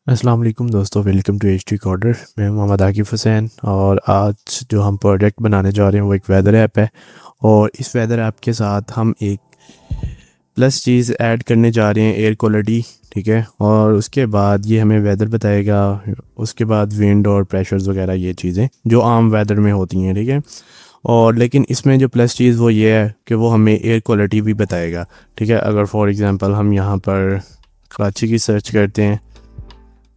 अस्सलाम वालेकुम दोस्तों, वेलकम टू एच टी कॉर्डर। मैं मोहम्मद आकिफ़ हुसैन और आज जो हम प्रोजेक्ट बनाने जा रहे हैं वो एक वेदर ऐप है। और इस वेदर ऐप के साथ हम एक प्लस चीज़ ऐड करने जा रहे हैं, एयर क्वालिटी। ठीक है, और उसके बाद ये हमें वेदर बताएगा। उसके बाद विंड और प्रेशर्स वगैरह, ये चीज़ें जो आम वेदर में होती हैं। ठीक है, और लेकिन इसमें जो प्लस चीज़ वो ये है कि वो हमें एयर क्वालिटी भी बताएगा। ठीक है, अगर फॉर एग्ज़ाम्पल हम यहाँ पर कराची की सर्च करते हैं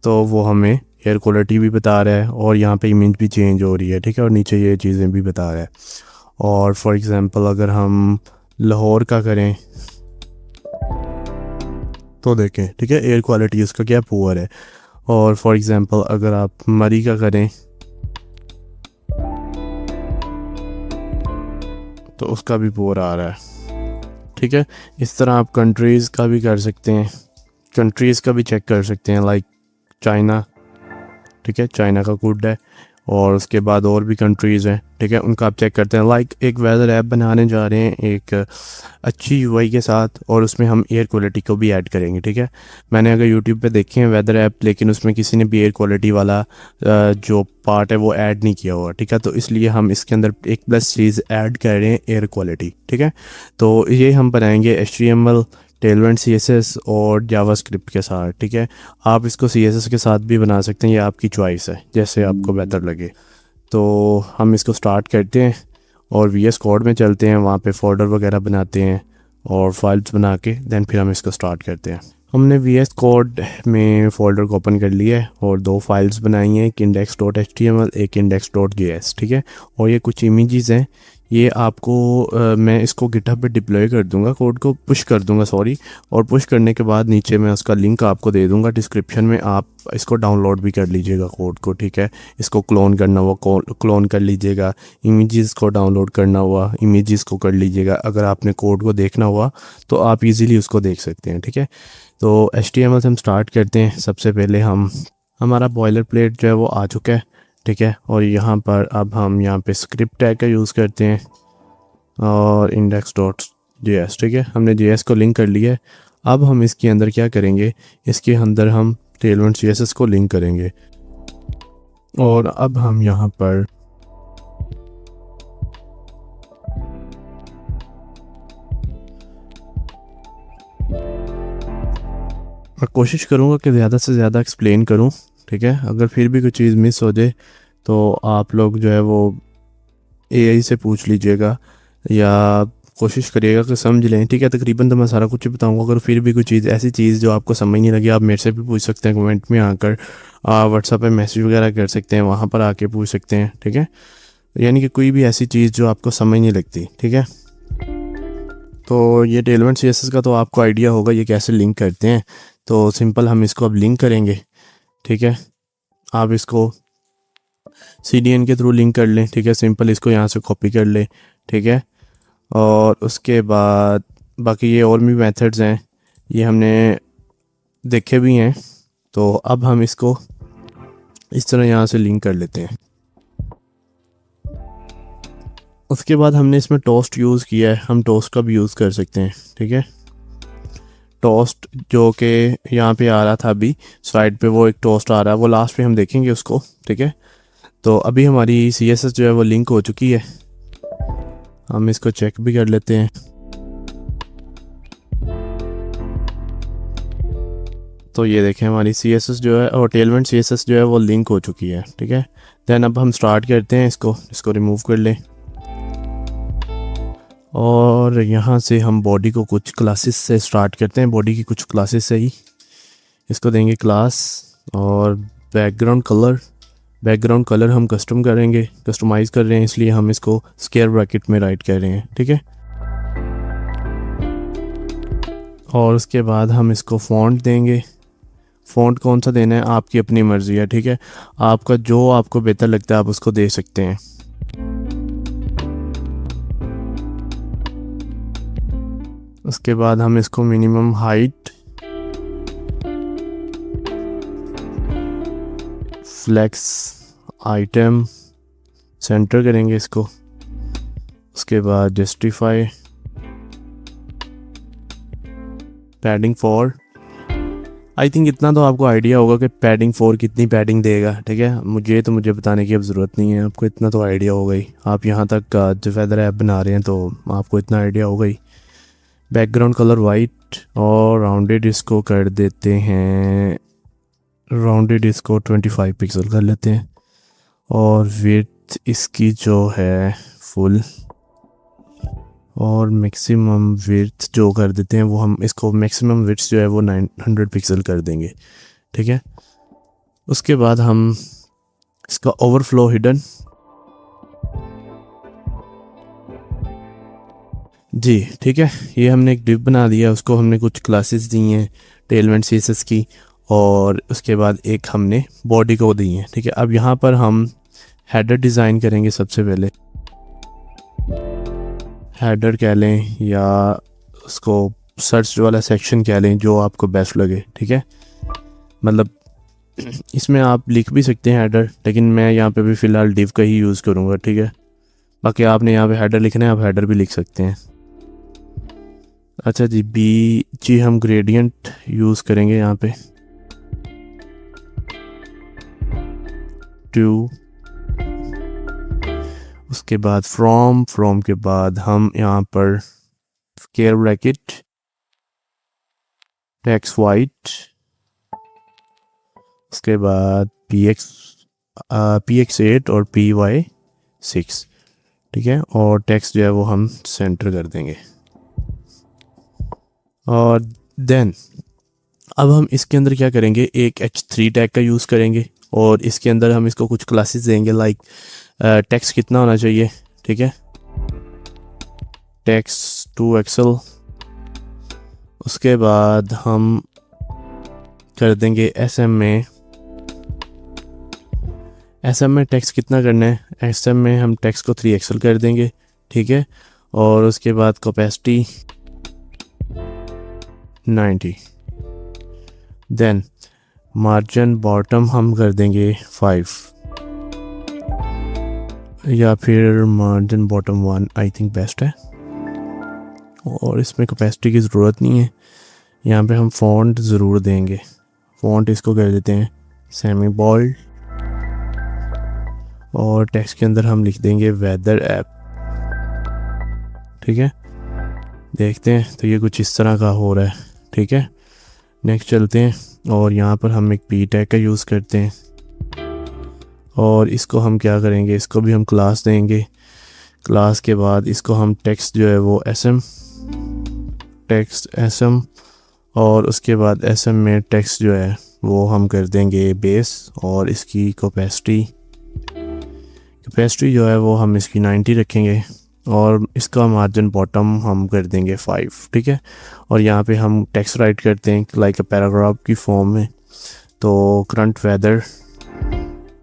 तो वो हमें एयर क्वालिटी भी बता रहा है और यहाँ पे इमेज भी चेंज हो रही है। ठीक है, और नीचे ये चीज़ें भी बता रहा है। और फॉर एग्ज़ाम्पल अगर हम लाहौर का करें तो देखें, ठीक है, एयर क्वालिटी उसका क्या पुअर है। और फॉर एग्ज़ाम्पल अगर आप मरी का करें तो उसका भी पुअर आ रहा है। ठीक है, इस तरह आप कंट्रीज़ का भी कर सकते हैं, कंट्रीज़ का भी चेक कर सकते हैं, लाइक चाइना। ठीक है, चाइना का गुड है। और उसके बाद और भी कंट्रीज़ हैं। ठीक है, उनका आप चेक करते हैं। लाइक एक वेदर ऐप बनाने जा रहे हैं एक अच्छी यूआई के साथ, और उसमें हम एयर क्वालिटी को भी ऐड करेंगे। ठीक है, मैंने अगर यूट्यूब पे देखे हैं वेदर ऐप, लेकिन उसमें किसी ने भी एयर क्वालिटी वाला जो पार्ट है वो ऐड नहीं किया हुआ। ठीक है, तो इसलिए हम इसके अंदर एक प्लस चीज़ ऐड कर रहे हैं, एयर क्वालिटी। ठीक है, तो ये हम बनाएंगे HTML, टेलवेंट CSS और जावास्क्रिप्ट के साथ। ठीक है, आप इसको CSS के साथ भी बना सकते हैं, ये आपकी चॉइस है, जैसे आपको बेहतर लगे। तो हम इसको स्टार्ट करते हैं और VS कोड में चलते हैं, वहाँ पे फोल्डर वगैरह बनाते हैं और फाइल्स बना के देन फिर हम इसको स्टार्ट करते हैं। हमने VS कोड में फ़ोल्डर को ओपन कर लिया है और दो फाइल्स बनाई हैं, एक index.html, एक index.js। ठीक है, और ये कुछ इमेजेस हैं। ये आपको मैं इसको गिटहब पे डिप्लॉय कर दूंगा, कोड को पुश कर दूंगा, सॉरी। और पुश करने के बाद नीचे मैं उसका लिंक आपको दे दूंगा डिस्क्रिप्शन में, आप इसको डाउनलोड भी कर लीजिएगा कोड को। ठीक है, इसको क्लोन करना हुआ क्लोन कर लीजिएगा, इमेजेस को डाउनलोड करना हुआ इमेजेस को कर लीजिएगा। अगर आपने कोड को देखना हुआ तो आप इजीली उसको देख सकते हैं। ठीक है, तो HTML से हम स्टार्ट करते हैं। सबसे पहले हमारा बॉयलर प्लेट जो है वो आ चुका है। ठीक है, और यहाँ पर अब हम यहाँ पे स्क्रिप्ट टैग का यूज़ करते हैं और index.js। ठीक है, हमने JS को लिंक कर लिया है। अब हम इसके अंदर क्या करेंगे, इसके अंदर हम टेलवेंट CSS को लिंक करेंगे। और अब हम यहाँ पर मैं कोशिश करूँगा कि ज़्यादा से ज़्यादा एक्सप्लेन करूँ। ठीक है, अगर फिर भी कोई चीज़ मिस हो जाए तो आप लोग जो है वो AI से पूछ लीजिएगा या कोशिश करिएगा कि समझ लें। ठीक है, तकरीबन तो मैं सारा कुछ ही बताऊंगा। अगर फिर भी कोई चीज़, ऐसी चीज़ जो आपको समझ नहीं लगी, आप मेरे से भी पूछ सकते हैं कमेंट में आकर। व्हाट्सएप पे मैसेज वगैरह कर सकते हैं, वहाँ पर आके पूछ सकते हैं। ठीक है, यानी कि कोई भी ऐसी चीज़ जो आपको समझ नहीं लगती। ठीक है, तो ये टेलवेंट CSS का तो आपको आइडिया होगा ये कैसे लिंक करते हैं। तो सिंपल हम इसको अब लिंक करेंगे। ठीक है, आप इसको CDN के थ्रू लिंक कर लें। ठीक है, सिंपल इसको यहाँ से कॉपी कर लें। ठीक है, और उसके बाद बाकी ये और भी मेथड्स हैं, ये हमने देखे भी हैं। तो अब हम इसको इस तरह यहाँ से लिंक कर लेते हैं। उसके बाद हमने इसमें टोस्ट यूज़ किया है, हम टोस्ट का भी यूज़ कर सकते हैं। ठीक है, टोस्ट जो कि यहाँ पे आ रहा था अभी साइड पे, वो एक टोस्ट आ रहा है, वो लास्ट पे हम देखेंगे उसको। ठीक है, तो अभी हमारी CSS जो है वो लिंक हो चुकी है। हम इसको चेक भी कर लेते हैं। तो ये देखें, हमारी CSS जो है और टेलवेंट CSS जो है वो लिंक हो चुकी है। ठीक है, देन अब हम स्टार्ट करते हैं इसको रिमूव कर लें। और यहाँ से हम बॉडी को कुछ क्लासेस से स्टार्ट करते हैं, बॉडी की कुछ क्लासेस से ही इसको देंगे क्लास। और बैकग्राउंड कलर हम कस्टम करेंगे, कस्टमाइज़ कर रहे हैं, इसलिए हम इसको स्क्वायर ब्रैकेट में राइट कर रहे हैं। ठीक है, और उसके बाद हम इसको फ़ॉन्ट देंगे। फ़ॉन्ट कौन सा देना है आपकी अपनी मर्ज़ी है। ठीक है, आपका जो आपको बेहतर लगता है आप उसको दे सकते हैं। उसके बाद हम इसको minimum height, flex, item, center करेंगे इसको। उसके बाद आई थिंक इतना तो आपको आइडिया होगा कि पैडिंग 4 कितनी पैडिंग देगा, ठीक है। मुझे बताने की अब ज़रूरत नहीं है, आपको इतना तो आइडिया होगा ही। आप यहाँ तक जो वेदर ऐप बना रहे हैं तो आपको इतना आइडिया होगा ही। बैकग्राउंड कलर वाइट और राउंडेड इसको कर देते हैं, राउंडेड इसको 25 पिक्सल कर लेते हैं। और विड्थ इसकी जो है फुल, और मैक्सिमम विड्थ जो कर देते हैं वो हम इसको मैक्सिमम विड्थ जो है वो 900 पिक्सल कर देंगे, ठीक है। उसके बाद हम इसका ओवरफ्लो हिडन, जी ठीक है। ये हमने एक डिव बना दिया, उसको हमने कुछ क्लासेस दी हैं टेलमेंट सीएसएस की, और उसके बाद एक हमने बॉडी को दी है, ठीक है। अब यहाँ पर हम हेडर डिज़ाइन करेंगे। सबसे पहले हेडर कह लें या उसको सर्च वाला सेक्शन कह लें, जो आपको बेस्ट लगे, ठीक है। मतलब इसमें आप लिख भी सकते हैं हेडर, लेकिन मैं यहाँ पे भी फ़िलहाल डिव का ही यूज़ करूँगा, ठीक है। बाकी आपने यहाँ पे हेडर लिखना है, आप हेडर भी लिख सकते हैं। अच्छा जी हम ग्रेडियंट यूज़ करेंगे यहाँ पे 2। उसके बाद फ्रॉम के बाद हम यहाँ पर स्क्वायर ब्रैकेट टेक्स्ट वाइट, उसके बाद px8 और py6, ठीक है। और टेक्स्ट जो है वो हम सेंटर कर देंगे। और देन अब हम इसके अंदर क्या करेंगे, एक h3 टैग का यूज़ करेंगे, और इसके अंदर हम इसको कुछ क्लासेस देंगे, लाइक टेक्स्ट कितना होना चाहिए, ठीक है, टेक्स्ट टू एक्सेल। उसके बाद हम कर देंगे SM में टेक्स्ट कितना करना है, SM में हम टेक्स्ट को 3 एक्सेल कर देंगे, ठीक है। और उसके बाद कैपेसिटी 90। देन मार्जिन बॉटम हम कर देंगे 5, या फिर margin bottom 1 I think best है। और इसमें कैपेसिटी की ज़रूरत नहीं है। यहाँ पे हम फ़ॉन्ट ज़रूर देंगे, फ़ॉन्ट इसको कर देते हैं सेमी बोल्ड, और टेक्स्ट के अंदर हम लिख देंगे वेदर ऐप, ठीक है। देखते हैं, तो ये कुछ इस तरह का हो रहा है, ठीक है। नेक्स्ट चलते हैं, और यहाँ पर हम एक p टैग का यूज़ करते हैं, और इसको हम क्या करेंगे, इसको भी हम क्लास देंगे। क्लास के बाद इसको हम टेक्स्ट जो है वो टेक्स्ट SM, और उसके बाद SM में टेक्स्ट जो है वो हम कर देंगे बेस, और इसकी कैपेसिटी जो है वो हम इसकी 90 रखेंगे, और इसका मार्जिन बॉटम हम कर देंगे 5, ठीक है। और यहाँ पे हम टेक्स्ट राइट करते हैं लाइक अ पैराग्राफ की फॉर्म में। तो current weather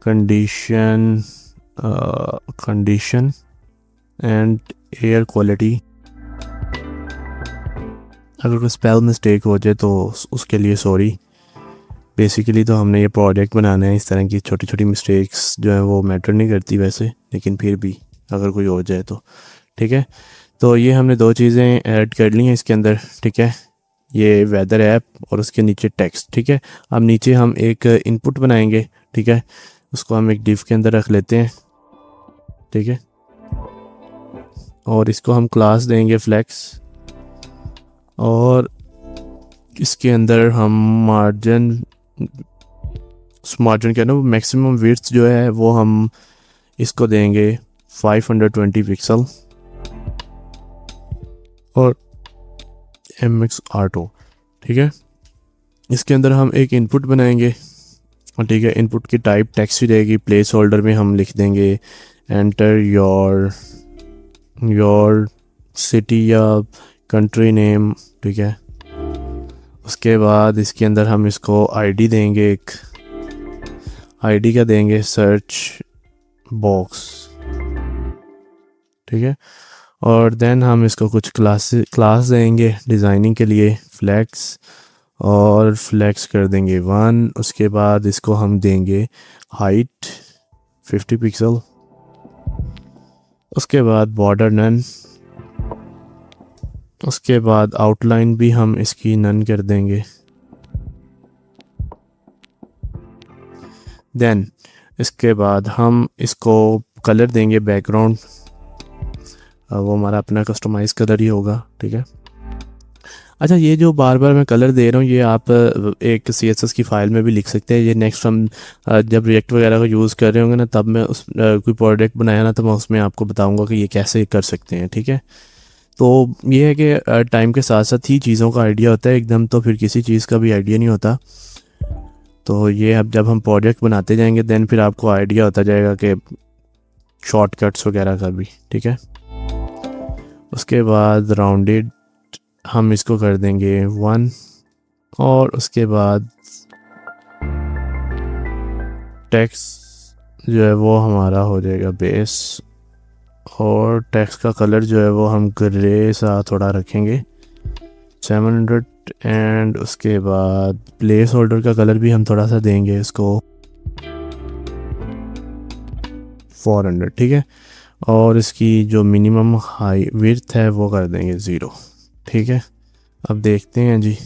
condition and air quality. अगर कोई स्पेल मिस्टेक हो जाए तो उसके लिए सॉरी। बेसिकली तो हमने ये प्रोजेक्ट बनाना है, इस तरह की छोटी छोटी मिस्टेक्स जो है वो मैटर नहीं करती वैसे, लेकिन फिर भी अगर कोई हो जाए तो, ठीक है। तो ये हमने 2 चीज़ें ऐड कर ली हैं इसके अंदर, ठीक है। ये वेदर ऐप और उसके नीचे टेक्स्ट, ठीक है। अब नीचे हम एक इनपुट बनाएंगे, ठीक है। उसको हम एक डिव के अंदर रख लेते हैं, ठीक है। और इसको हम क्लास देंगे फ्लेक्स, और इसके अंदर हम मार्जिन क्या ना, मैक्सिमम विड्थ जो है वो हम इसको देंगे 520 पिक्सल, और MX ऑटो, ठीक है। इसके अंदर हम एक इनपुट बनाएंगे, ठीक है। इनपुट की टाइप टेक्स्ट ही रहेगी। प्लेस होल्डर में हम लिख देंगे एंटर योर सिटी या कंट्री नेम, ठीक है। उसके बाद इसके अंदर हम इसको आईडी देंगे, एक आईडी का देंगे सर्च बॉक्स, ठीक है। और देन हम इसको कुछ क्लास देंगे डिज़ाइनिंग के लिए, फ्लेक्स, और फ्लेक्स कर देंगे 1। उसके बाद इसको हम देंगे हाइट 50 पिक्सल। उसके बाद बॉर्डर नन, उसके बाद आउटलाइन भी हम इसकी नन कर देंगे। देन इसके बाद हम इसको कलर देंगे बैकग्राउंड, वो हमारा अपना कस्टमाइज़ कलर ही होगा, ठीक है। अच्छा, ये जो बार बार मैं कलर दे रहा हूँ ये आप एक CSS की फ़ाइल में भी लिख सकते हैं। ये नेक्स्ट हम जब रिएक्ट वगैरह को यूज़ कर रहे होंगे ना, तब मैं उस कोई प्रोडक्ट बनाया ना, तो मैं उसमें आपको बताऊँगा कि ये कैसे कर सकते हैं, ठीक है। तो ये है कि टाइम के साथ साथ ही चीज़ों का आइडिया होता है, एकदम तो फिर किसी चीज़ का भी आइडिया नहीं होता। तो ये अब जब हम प्रोजेक्ट बनाते जाएंगे देन फिर आपको आइडिया होता जाएगा कि शॉर्टकट्स वगैरह का भी, ठीक है। उसके बाद राउंडेड हम इसको कर देंगे 1, और उसके बाद टेक्स्ट जो है वो हमारा हो जाएगा बेस, और टेक्स्ट का कलर जो है वो हम ग्रे सा थोड़ा रखेंगे 700, एंड उसके बाद प्लेस होल्डर का कलर भी हम थोड़ा सा देंगे इसको 400, ठीक है। और इसकी जो मिनिमम हाई विड्थ है वो कर देंगे 0, ठीक है। अब देखते हैं जी,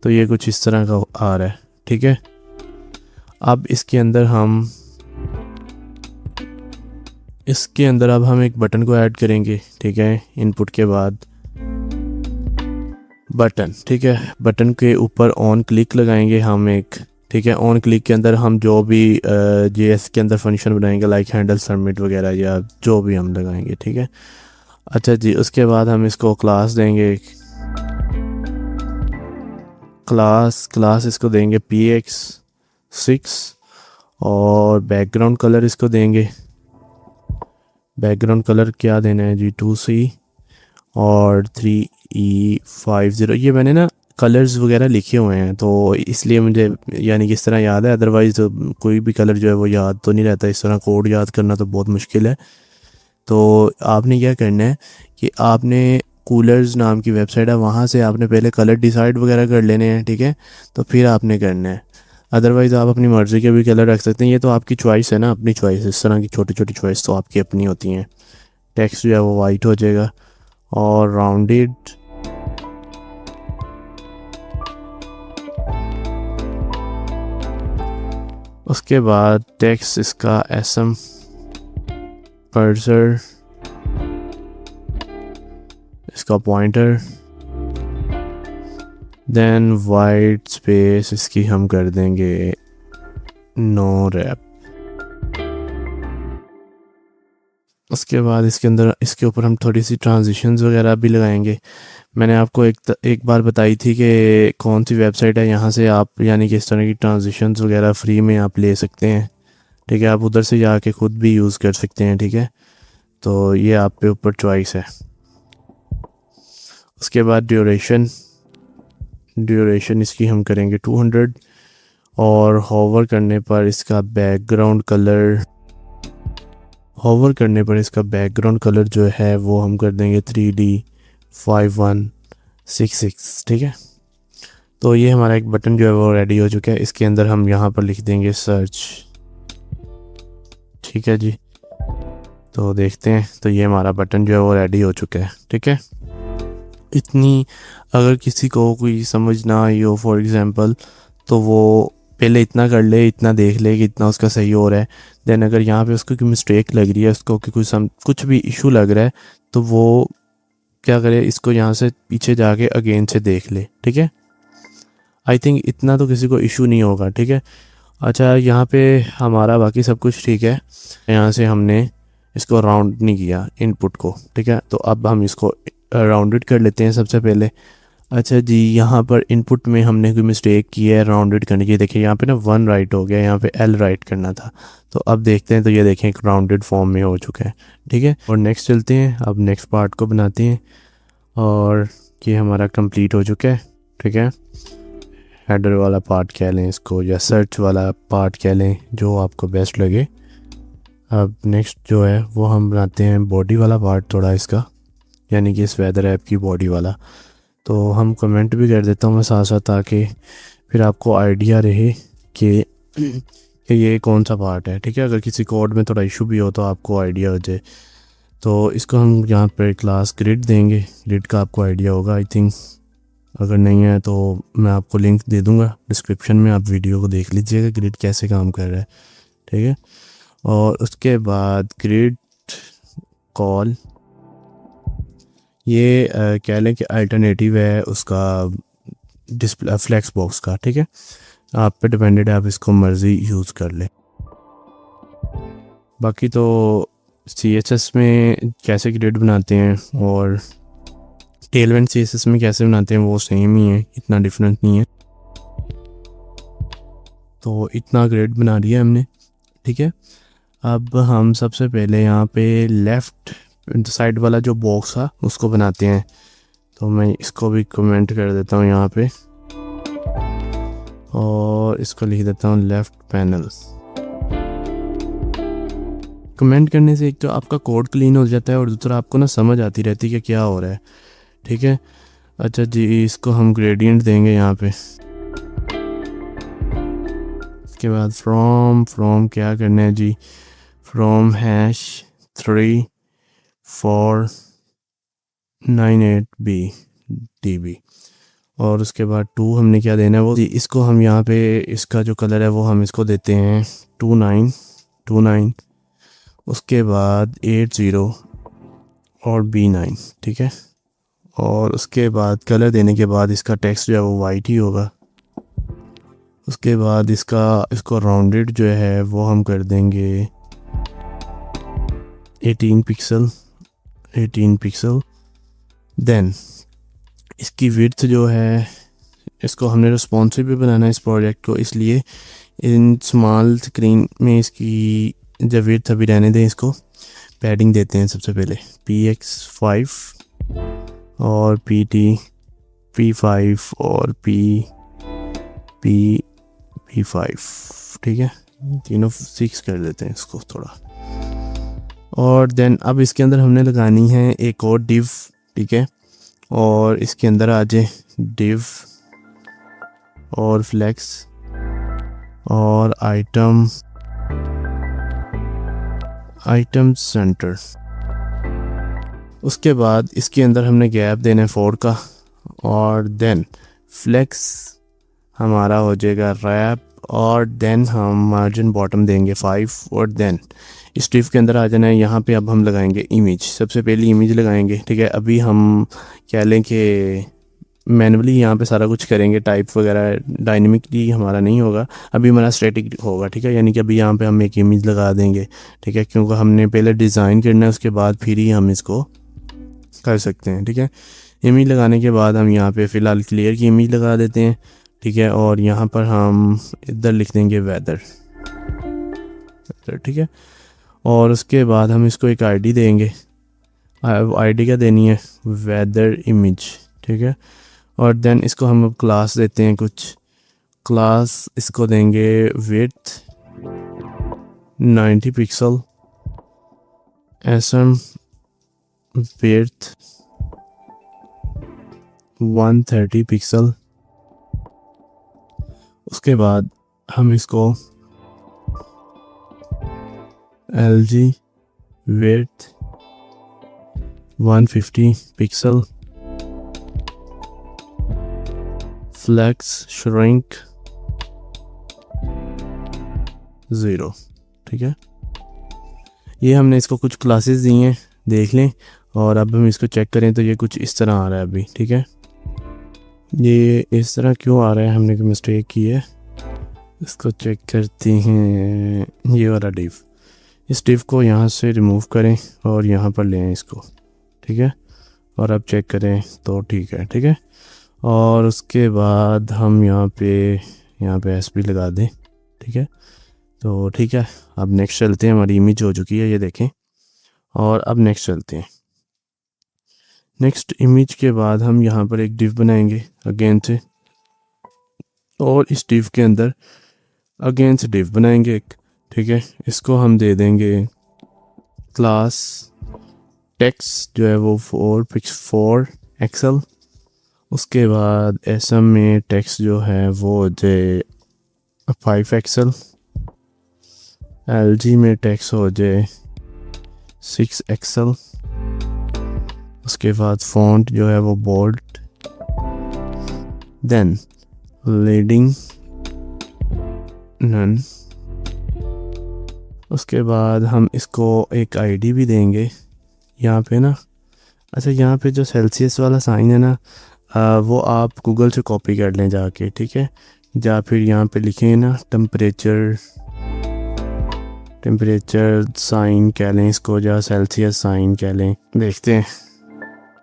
तो ये कुछ इस तरह का आ रहा है, ठीक है। अब इसके अंदर अब हम एक बटन को ऐड करेंगे, ठीक है। इनपुट के बाद बटन, ठीक है। बटन के ऊपर ऑन क्लिक लगाएंगे हम एक, ठीक है। ऑन क्लिक के अंदर हम जो भी JS के अंदर फंक्शन बनाएंगे लाइक हैंडल सबमिट वगैरह या जो भी हम लगाएंगे, ठीक है। अच्छा जी, उसके बाद हम इसको क्लास देंगे, क्लास इसको देंगे px6, और बैकग्राउंड कलर इसको देंगे, बैकग्राउंड कलर क्या देना है जी 2C और 3E50। ये मैंने ना कलर्स वगैरह लिखे हुए हैं तो इसलिए मुझे यानी कि इस तरह याद है, अदरवाइज़ तो कोई भी कलर जो है वो याद तो नहीं रहता। इस तरह कोड याद करना तो बहुत मुश्किल है। तो आपने क्या करना है कि आपने कूलर्स नाम की वेबसाइट है, वहाँ से आपने पहले कलर डिसाइड वगैरह कर लेने हैं, ठीक है। तो फिर आपने करना है, अदरवाइज़ आप अपनी मर्ज़ी के भी कलर रख सकते हैं। ये तो आपकी चॉइस है ना, अपनी चॉइस। इस तरह की छोटी छोटी चॉइस तो आपकी अपनी होती हैं। टेक्स्ट जो है वो वाइट हो जाएगा, और राउंडेड उसके बाद टेक्स्ट इसका SM कर्सर, इसका पॉइंटर, देन वाइट स्पेस इसकी हम कर देंगे नो रैप। उसके बाद इसके अंदर इसके ऊपर हम थोड़ी सी ट्रांजिशंस वगैरह भी लगाएंगे। मैंने आपको एक बार बताई थी कि कौन सी वेबसाइट है, यहाँ से आप यानी कि इस तरह की ट्रांजिशंस वगैरह फ्री में आप ले सकते हैं, ठीक है। आप उधर से जाके ख़ुद भी यूज़ कर सकते हैं, ठीक है। तो ये आप पे ऊपर चॉइस है। उसके बाद ड्यूरेशन इसकी हम करेंगे 200, और होवर करने पर इसका बैकग्राउंड कलर जो है वो हम कर देंगे 3D5166, ठीक है। तो ये हमारा एक बटन जो है वो रेडी हो चुका है। इसके अंदर हम यहाँ पर लिख देंगे सर्च, ठीक है जी। तो देखते हैं, तो ये हमारा बटन जो है वो रेडी हो चुका है, ठीक है। इतनी अगर किसी को कोई समझ ना आई हो फॉर एग्ज़ाम्पल, तो वो पहले इतना कर ले, इतना देख ले कि इतना उसका सही हो रहा है। देन अगर यहाँ पे उसको कोई मिस्टेक लग रही है, उसको कि कुछ भी इशू लग रहा है, तो वो क्या करे, इसको यहाँ से पीछे जाके अगेन से देख ले, ठीक है। आई थिंक इतना तो किसी को इशू नहीं होगा, ठीक है। अच्छा, यहाँ पे हमारा बाकी सब कुछ ठीक है। यहाँ से हमने इसको राउंड नहीं किया इनपुट को, ठीक है। तो अब हम इसको राउंडेड कर लेते हैं सबसे पहले। अच्छा जी, यहाँ पर इनपुट में हमने कोई मिस्टेक की है राउंडेड करने की। देखिए यहाँ पे ना 1 राइट हो गया, यहाँ पे L राइट करना था। तो अब देखते हैं, तो ये देखें एक राउंडेड फॉर्म में हो चुका है, ठीक है। और नेक्स्ट चलते हैं, अब नेक्स्ट पार्ट को बनाते हैं, और ये हमारा कंप्लीट हो चुका है, ठीक है। हेडर वाला पार्ट कह लें इसको, या सर्च वाला पार्ट कह लें, जो आपको बेस्ट लगे। अब नेक्स्ट जो है वो हम बनाते हैं बॉडी वाला पार्ट थोड़ा इसका, यानी कि इस वेदर ऐप की बॉडी वाला। तो हम कमेंट भी कर देता हूँ मैं साथ साथ, ताकि फिर आपको आइडिया रहे कि ये कौन सा पार्ट है, ठीक है। अगर किसी कोड में थोड़ा इशू भी हो तो आपको आइडिया हो जाए। तो इसको हम यहाँ पर क्लास ग्रिड देंगे। ग्रिड का आपको आइडिया होगा आई थिंक, अगर नहीं है तो मैं आपको लिंक दे दूंगा डिस्क्रिप्शन में, आप वीडियो को देख लीजिएगा ग्रिड कैसे काम कर रहा है, ठीक है। और उसके बाद ग्रिड कॉल, ये कह लें कि अल्टरनेटिव है उसका डिस्प्ले फ्लेक्स बॉक्स का, ठीक है। आप पे डिपेंडेड है, आप इसको मर्ज़ी यूज़ कर लें। बाकी तो CSS में कैसे ग्रिड बनाते हैं और टेलविंड CSS में कैसे बनाते हैं वो सेम ही है, इतना डिफरेंस नहीं है। तो इतना ग्रिड बना लिया हमने, ठीक है। अब हम सबसे पहले यहाँ पे लेफ़्ट साइड वाला जो बॉक्स था उसको बनाते हैं। तो मैं इसको भी कमेंट कर देता हूँ यहाँ पे और इसको लिख देता हूँ लेफ़्ट पैनल। कमेंट करने से एक तो आपका कोड क्लीन हो जाता है और दूसरा आपको ना समझ आती रहती है कि क्या हो रहा है, ठीक है। अच्छा जी, इसको हम ग्रेडियंट देंगे यहाँ पे। इसके बाद फ्रॉम क्या करना है जी, फ्रॉम #3498B और उसके बाद 2 हमने क्या देना है वो, इसको हम यहाँ पे इसका जो कलर है वो हम इसको देते हैं 2929। उसके बाद 80 और B9, ठीक है। और उसके बाद कलर देने के बाद इसका टेक्स्ट जो है वो वाइट ही होगा। उसके बाद इसको राउंडेड जो है वो हम कर देंगे 18 पिक्सल। देन इसकी विड्थ जो है, इसको हमने रिस्पॉन्सिव भी बनाना है इस प्रोजेक्ट को, इसलिए इन स्मॉल स्क्रीन में इसकी जब विड्थ अभी रहने दें, इसको पैडिंग देते हैं सबसे पहले PX5 और P5 और P5, ठीक है। तीनों 6 कर देते हैं इसको थोड़ा। और देन अब इसके अंदर हमने लगानी है एक और डिव, ठीक है। और इसके अंदर आ जाए डिव और फ्लेक्स और आइटम सेंटर। उसके बाद इसके अंदर हमने गैप देना है 4 का और देन फ्लेक्स हमारा हो जाएगा रैप और देन हम मार्जिन बॉटम देंगे 5 और देन इस डिव के अंदर आ जाना है। यहाँ पे अब हम लगाएंगे इमेज, सबसे पहले इमेज लगाएंगे, ठीक है। अभी हम कह लें कि मैनुअली यहाँ पे सारा कुछ करेंगे, टाइप वगैरह डायनेमिकली हमारा नहीं होगा, अभी हमारा स्टैटिक होगा, ठीक है। यानी कि अभी यहाँ पे हम एक इमेज लगा देंगे, ठीक है, क्योंकि हमने पहले डिज़ाइन करना है, उसके बाद फिर ही हम इसको कर सकते हैं, ठीक है। इमेज लगाने के बाद हम यहाँ पे फ़िलहाल क्लियर की इमेज लगा देते हैं, ठीक है। और यहाँ पर हम इधर लिख देंगे वेदर, ठीक है। और उसके बाद हम इसको एक आईडी देंगे, आईडी क्या देनी है, वेदर इमेज, ठीक है। और देन इसको हम क्लास देते हैं कुछ, क्लास इसको देंगे width 90 pixel, SM width 130 pixel. उसके बाद हम इसको LG width 150 pixel, flex shrink 0, ठीक है। ये हमने इसको कुछ क्लासेस दी हैं, देख लें। और अब हम इसको चेक करें तो ये कुछ इस तरह आ रहा है अभी, ठीक है। ये इस तरह क्यों आ रहा है, हमने कोई मिस्टेक की है, इसको चेक करते हैं। ये वाला डिव, इस डिव को यहाँ से रिमूव करें और यहाँ पर लें इसको, ठीक है। और अब चेक करें तो ठीक है, ठीक है। और उसके बाद हम यहाँ पे SP लगा दें, ठीक है। तो ठीक है, अब नेक्स्ट चलते हैं। हमारी इमेज हो चुकी है, ये देखें। और अब नेक्स्ट चलते हैं। नेक्स्ट इमेज के बाद हम यहाँ पर एक डिव बनाएंगे अगेन से, और इस डिव के अंदर अगेन से डिव बनाएंगे एक, ठीक है। इसको हम दे देंगे क्लास टेक्स्ट जो है वो 4 एक्सेल। उसके बाद SM में टेक्स्ट जो है वो हो जाए 5 एक्सेल, LG में टेक्स्ट हो जाए 6 एक्सेल। उसके बाद फॉन्ट जो है वो बोल्ड देन लीडिंग नन। उसके बाद हम इसको एक आईडी भी देंगे यहाँ पे ना। अच्छा, यहाँ पे जो सेल्सियस वाला साइन है ना, वो आप गूगल से कॉपी कर लें जाके, ठीक है। या फिर यहाँ पे लिखें ना टेम्परेचर साइन कह लें इसको, या सेल्सियस साइन कह लें, देखते हैं।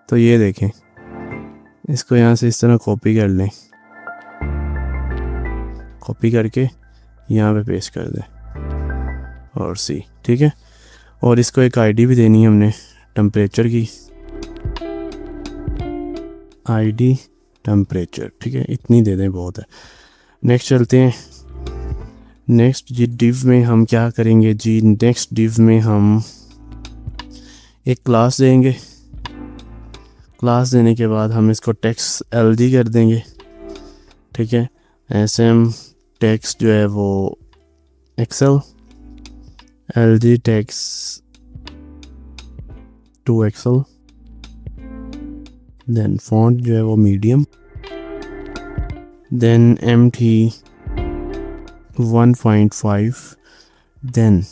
तो ये देखें, इसको यहाँ से इस तरह कॉपी कर लें, कॉपी करके यहाँ पे पेस्ट कर दें और सी, ठीक है। और इसको एक आईडी भी देनी है हमने टेम्परेचर की, आईडी टेम्परेचर, ठीक है। इतनी दे दें, बहुत है। नेक्स्ट चलते हैं। नेक्स्ट जी डिव में हम क्या करेंगे जी, नेक्स्ट डिव में हम एक क्लास देंगे। क्लास देने के बाद हम इसको टेक्स्ट LG कर देंगे, ठीक है। SM टेक्स्ट जो है वो Excel, LG text to Excel, then font जो है वो medium, then MT 1.5, then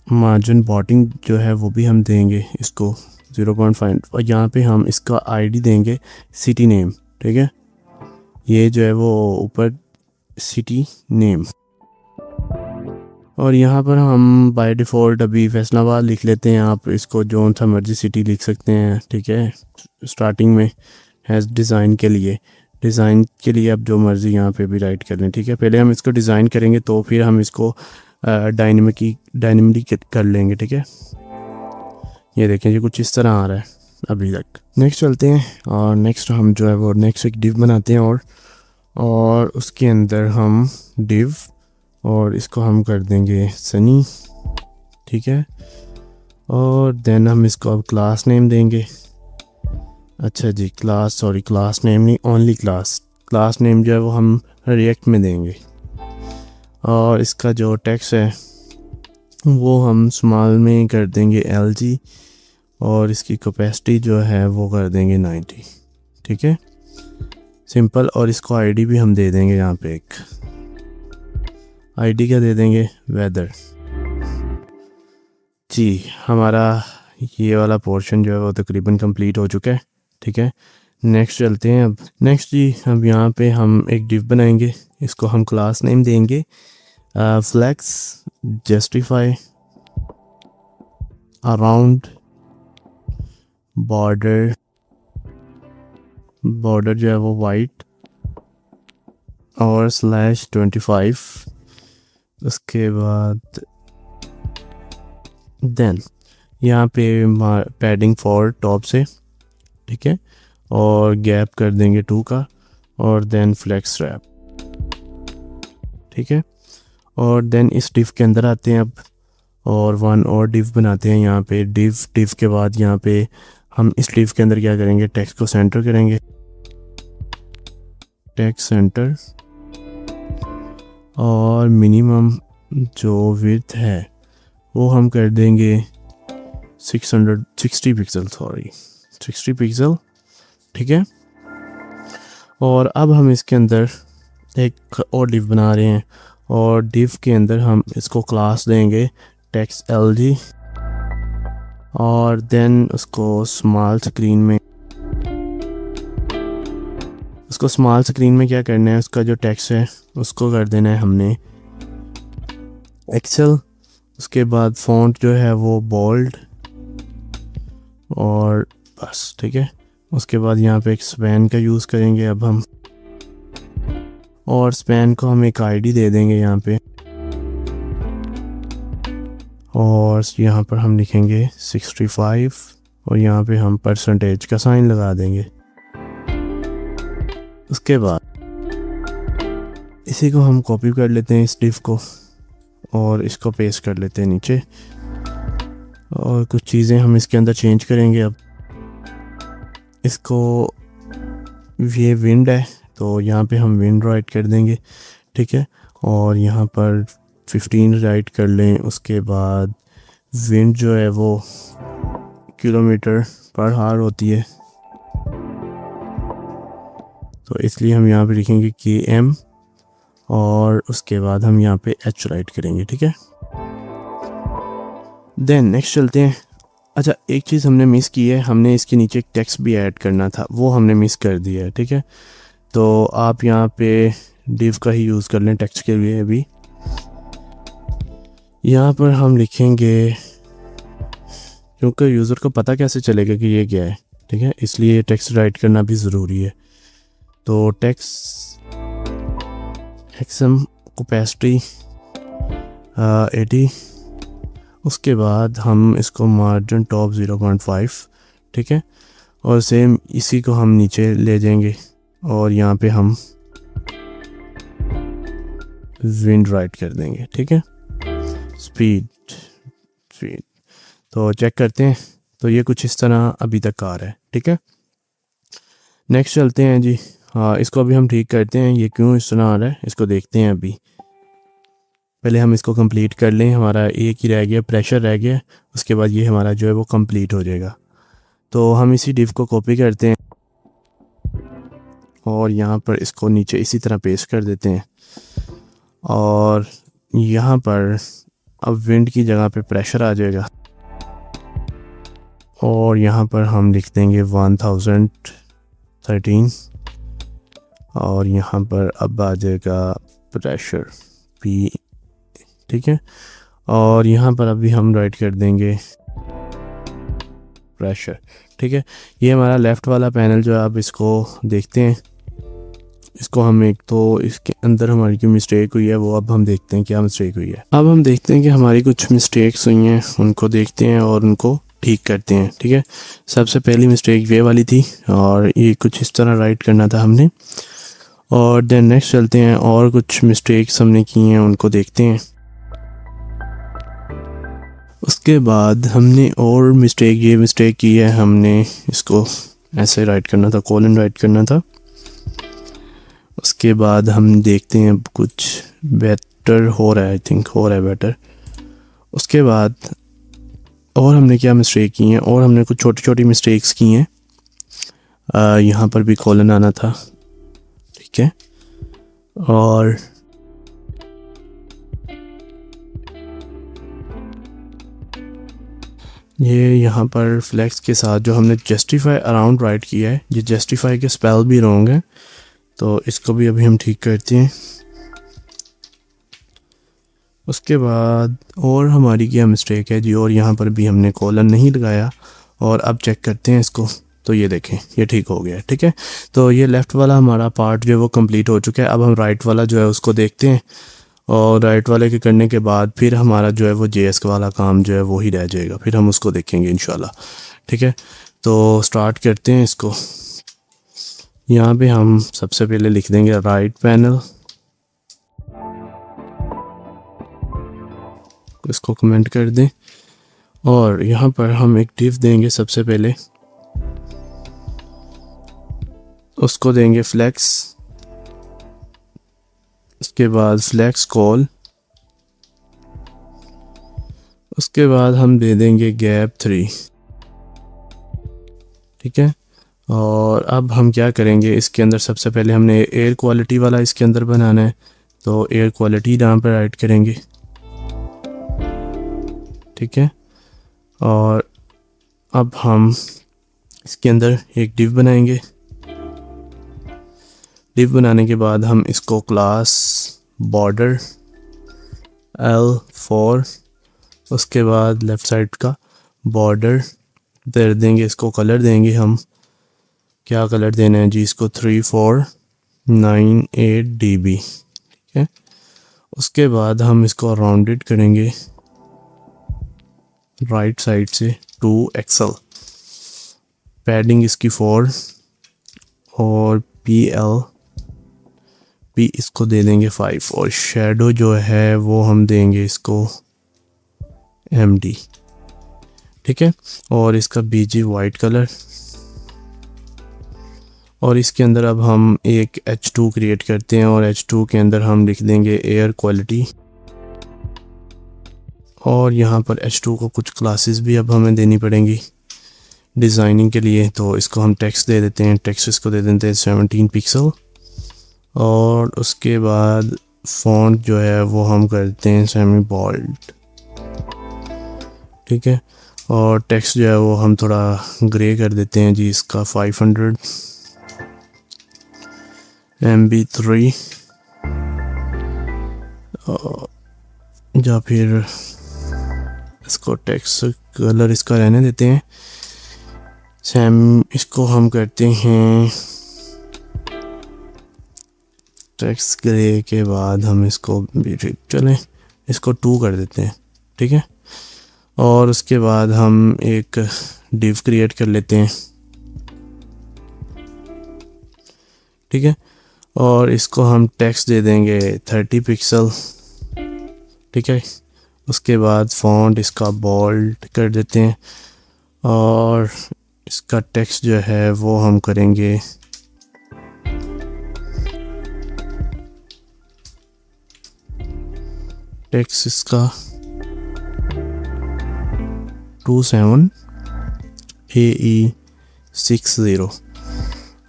margin bottom जो है वो भी हम देंगे इसको 0.5, और यहाँ पे हम इसका आईडी देंगे सिटी नेम, ठीक है। ये जो है वो ऊपर सिटी नेम, और यहाँ पर हम बाय डिफ़ॉल्ट अभी फैसलाबाद लिख लेते हैं। आप इसको जो सा मर्जी सिटी लिख सकते हैं, ठीक है। स्टार्टिंग में हैज़ डिज़ाइन के लिए आप जो मर्ज़ी यहाँ पे भी राइट कर लें, ठीक है। पहले हम इसको डिज़ाइन करेंगे तो फिर हम इसको डायनेमिक कर लेंगे, ठीक है। ये देखें जी, कुछ इस तरह आ रहा है अभी तक। नेक्स्ट चलते हैं, और नेक्स्ट हम जो है वो नेक्स्ट एक डिव बनाते हैं, और उसके अंदर हम डिव, और इसको हम कर देंगे सनी, ठीक है। और देन हम इसको अब क्लास नेम देंगे। अच्छा जी, क्लास नेम नहीं, ओनली क्लास नेम जो है वो हम रिएक्ट में देंगे। और इसका जो टेक्स्ट है वो हम स्मॉल में कर देंगे LG, और इसकी कैपेसिटी जो है वो कर देंगे 90, ठीक है, सिंपल। और इसको आईडी भी हम दे देंगे यहाँ पे एक आईडी, क्या दे देंगे, वेदर जी। हमारा ये वाला पोर्शन जो है वो तकरीबन कंप्लीट हो चुका है, ठीक है। नेक्स्ट चलते हैं। अब नेक्स्ट जी, अब यहाँ पे हम एक डिव बनाएंगे, इसको हम क्लास नेम देंगे फ्लेक्स जस्टिफाई अराउंड बॉर्डर जो है वो वाइट, और /25। उसके बाद देन यहाँ पे पैडिंग 4 टॉप से, ठीक है, और गैप कर देंगे 2 का, और देन फ्लेक्स रैप, ठीक है। और देन इस डिव के अंदर आते हैं अब, और वन और डिव बनाते हैं यहाँ पे। डिव के बाद यहाँ पे हम इस डिव के अंदर क्या करेंगे, टेक्स्ट को सेंटर करेंगे, टेक्स्ट सेंटर, और मिनिमम जो विड्थ है वो हम कर देंगे 60 पिक्सल, 60 पिक्सल, ठीक है। और अब हम इसके अंदर एक और डिव बना रहे हैं, और डिव के अंदर हम इसको क्लास देंगे टेक्स्ट LG, और देन उसको स्मॉल स्क्रीन में क्या करना है, उसका जो टेक्स्ट है उसको कर देना है हमने एक्सेल। उसके बाद फॉन्ट जो है वो बोल्ड, और बस, ठीक है। उसके बाद यहाँ पे एक स्पैन का यूज़ करेंगे अब हम, और स्पैन को हम एक आईडी दे देंगे यहाँ पे, और यहाँ पर हम लिखेंगे 65, और यहाँ पे हम % का साइन लगा देंगे। उसके बाद इसी को हम कॉपी कर लेते हैं, इस डिव को, और इसको पेस्ट कर लेते हैं नीचे, और कुछ चीज़ें हम इसके अंदर चेंज करेंगे। अब इसको, ये विंड है तो यहाँ पे हम विंड राइट कर देंगे, ठीक है, और यहाँ पर 15 राइट कर लें। उसके बाद विंड जो है वो km/h होती है, तो इसलिए हम यहाँ पे लिखेंगे KM और उसके बाद हम यहाँ पे H राइट करेंगे, ठीक है। देन नेक्स्ट चलते हैं। अच्छा, एक चीज़ हमने मिस की है, हमने इसके नीचे एक टेक्स्ट भी ऐड करना था, वो हमने मिस कर दिया है, ठीक है। तो आप यहाँ पे div का ही यूज़ कर लें टेक्स्ट के लिए। अभी यहाँ पर हम लिखेंगे, क्योंकि यूज़र को पता कैसे चलेगा कि ये क्या है, ठीक है, इसलिए टेक्स्ट राइट करना भी ज़रूरी है। तो टेक्स्ट XM कैपेसिटी 80, उसके बाद हम इसको मार्जिन टॉप 0.5, ठीक है, और सेम इसी को हम नीचे ले जाएंगे और यहाँ पे हम विंड राइट कर देंगे, ठीक है। स्पीड तो चेक करते हैं, तो ये कुछ इस तरह अभी तक आ रहा है, ठीक है। नेक्स्ट चलते हैं जी। हाँ, इसको अभी हम ठीक करते हैं, ये क्यों इस तरह आ रहा है इसको देखते हैं। अभी पहले हम इसको कंप्लीट कर लें, हमारा एक ही रह गया, प्रेशर रह गया, उसके बाद ये हमारा जो है वो कंप्लीट हो जाएगा। तो हम इसी div को कॉपी करते हैं और यहाँ पर इसको नीचे इसी तरह पेस्ट कर देते हैं और यहाँ पर अब विंड की जगह पे प्रेशर आ जाएगा और यहाँ पर हम लिख देंगे 1013 और यहाँ पर अब आ जाएगा प्रेशर P, ठीक है। और यहाँ पर अभी हम राइट कर देंगे प्रेशर, ठीक है। ये हमारा लेफ़्ट वाला पैनल जो है, अब इसको देखते हैं। इसको हम एक तो इसके अंदर हमारी जो मिस्टेक हुई है वो अब हम देखते हैं क्या मिस्टेक हुई है। अब हम देखते हैं कि हमारी कुछ मिस्टेक्स हुई हैं, उनको देखते हैं और उनको ठीक करते हैं, ठीक है। सबसे पहली मिस्टेक ये वाली थी और ये कुछ इस तरह राइट करना था हमने। और देन नेक्स्ट चलते हैं और कुछ मिस्टेक्स हमने की हैं उनको देखते हैं। उसके बाद हमने और ये मिस्टेक की है, हमने इसको ऐसे राइट करना था, कोलन राइट करना था। उसके बाद हम देखते हैं कुछ बेटर हो रहा है, आई थिंक हो रहा है बेटर। उसके बाद और हमने क्या मिस्टेक की हैं, और हमने कुछ छोटी छोटी मिस्टेक्स की हैं। यहाँ पर भी कोलन आना था, ठीक है। और ये यहाँ पर फ्लेक्स के साथ जो हमने जस्टिफाई अराउंड राइट किया है, ये जस्टिफाई के स्पेल भी रॉन्ग है, तो इसको भी अभी हम ठीक करते हैं। उसके बाद और हमारी क्या मिस्टेक है जी, और यहाँ पर भी हमने कोलन नहीं लगाया। और अब चेक करते हैं इसको, तो ये देखें ये ठीक हो गया, ठीक है। तो ये लेफ़्ट वाला हमारा पार्ट जो है वो कंप्लीट हो चुका है। अब हम राइट वाला जो है उसको देखते हैं और राइट वाले के करने के बाद फिर हमारा जो है वो JS वाला काम जो है वो ही रह जाएगा, फिर हम उसको देखेंगे इंशाल्लाह, ठीक है। तो स्टार्ट करते हैं इसको। यहाँ पे हम सबसे पहले लिख देंगे राइट पैनल, इसको कमेंट कर दें और यहाँ पर हम एक div देंगे सबसे पहले, उसको देंगे फ्लेक्स, उसके बाद फ्लेक्स कॉल, उसके बाद हम दे देंगे गैप 3, ठीक है। और अब हम क्या करेंगे, इसके अंदर सबसे पहले हमने एयर क्वालिटी वाला इसके अंदर बनाना है, तो एयर क्वालिटी यहाँ पर राइट करेंगे, ठीक है। और अब हम इसके अंदर एक div बनाएंगे। div बनाने के बाद हम इसको क्लास बॉर्डर L4, उसके बाद लेफ़्ट साइड का बॉर्डर दे देंगे, इसको कलर देंगे हम, क्या कलर देना है जी, इसको 3498 dB, ठीक है। उसके बाद हम इसको राउंडेड करेंगे राइट साइड से 2 XL, पैडिंग इसकी 4 और P इसको दे देंगे 5 और शेडो जो है वो हम देंगे इसको MD, ठीक है। और इसका BG वाइट कलर, और इसके अंदर अब हम एक H2 क्रिएट करते हैं और H2 के अंदर हम लिख देंगे एयर क्वालिटी। और यहाँ पर H2 को कुछ क्लासेस भी अब हमें देनी पड़ेंगी, डिज़ाइनिंग के लिए। तो इसको हम टेक्स्ट दे देते हैं, टेक्स्ट इसको दे देते हैं 17 पिक्सल। और उसके बाद फ़ॉन्ट जो है वो हम करते हैं सेमी बोल्ड, ठीक है। और टेक्स्ट जो है वो हम थोड़ा ग्रे कर देते हैं जी, इसका 500 MB3 या फिर इसको टेक्स्ट कलर इसका रहने देते हैं सेम। इसको हम करते हैं टेक्स्ट ग्रे के बाद हम इसको भी चलें इसको 2 कर देते हैं, ठीक है। और उसके बाद हम एक डिव क्रिएट कर लेते हैं, ठीक है। और इसको हम टेक्स्ट दे देंगे 30 पिक्सल, ठीक है। उसके बाद फ़ॉन्ट इसका बोल्ड कर देते हैं और इसका टेक्स्ट जो है वो हम करेंगे टेक्स्ट इसका 27AE60।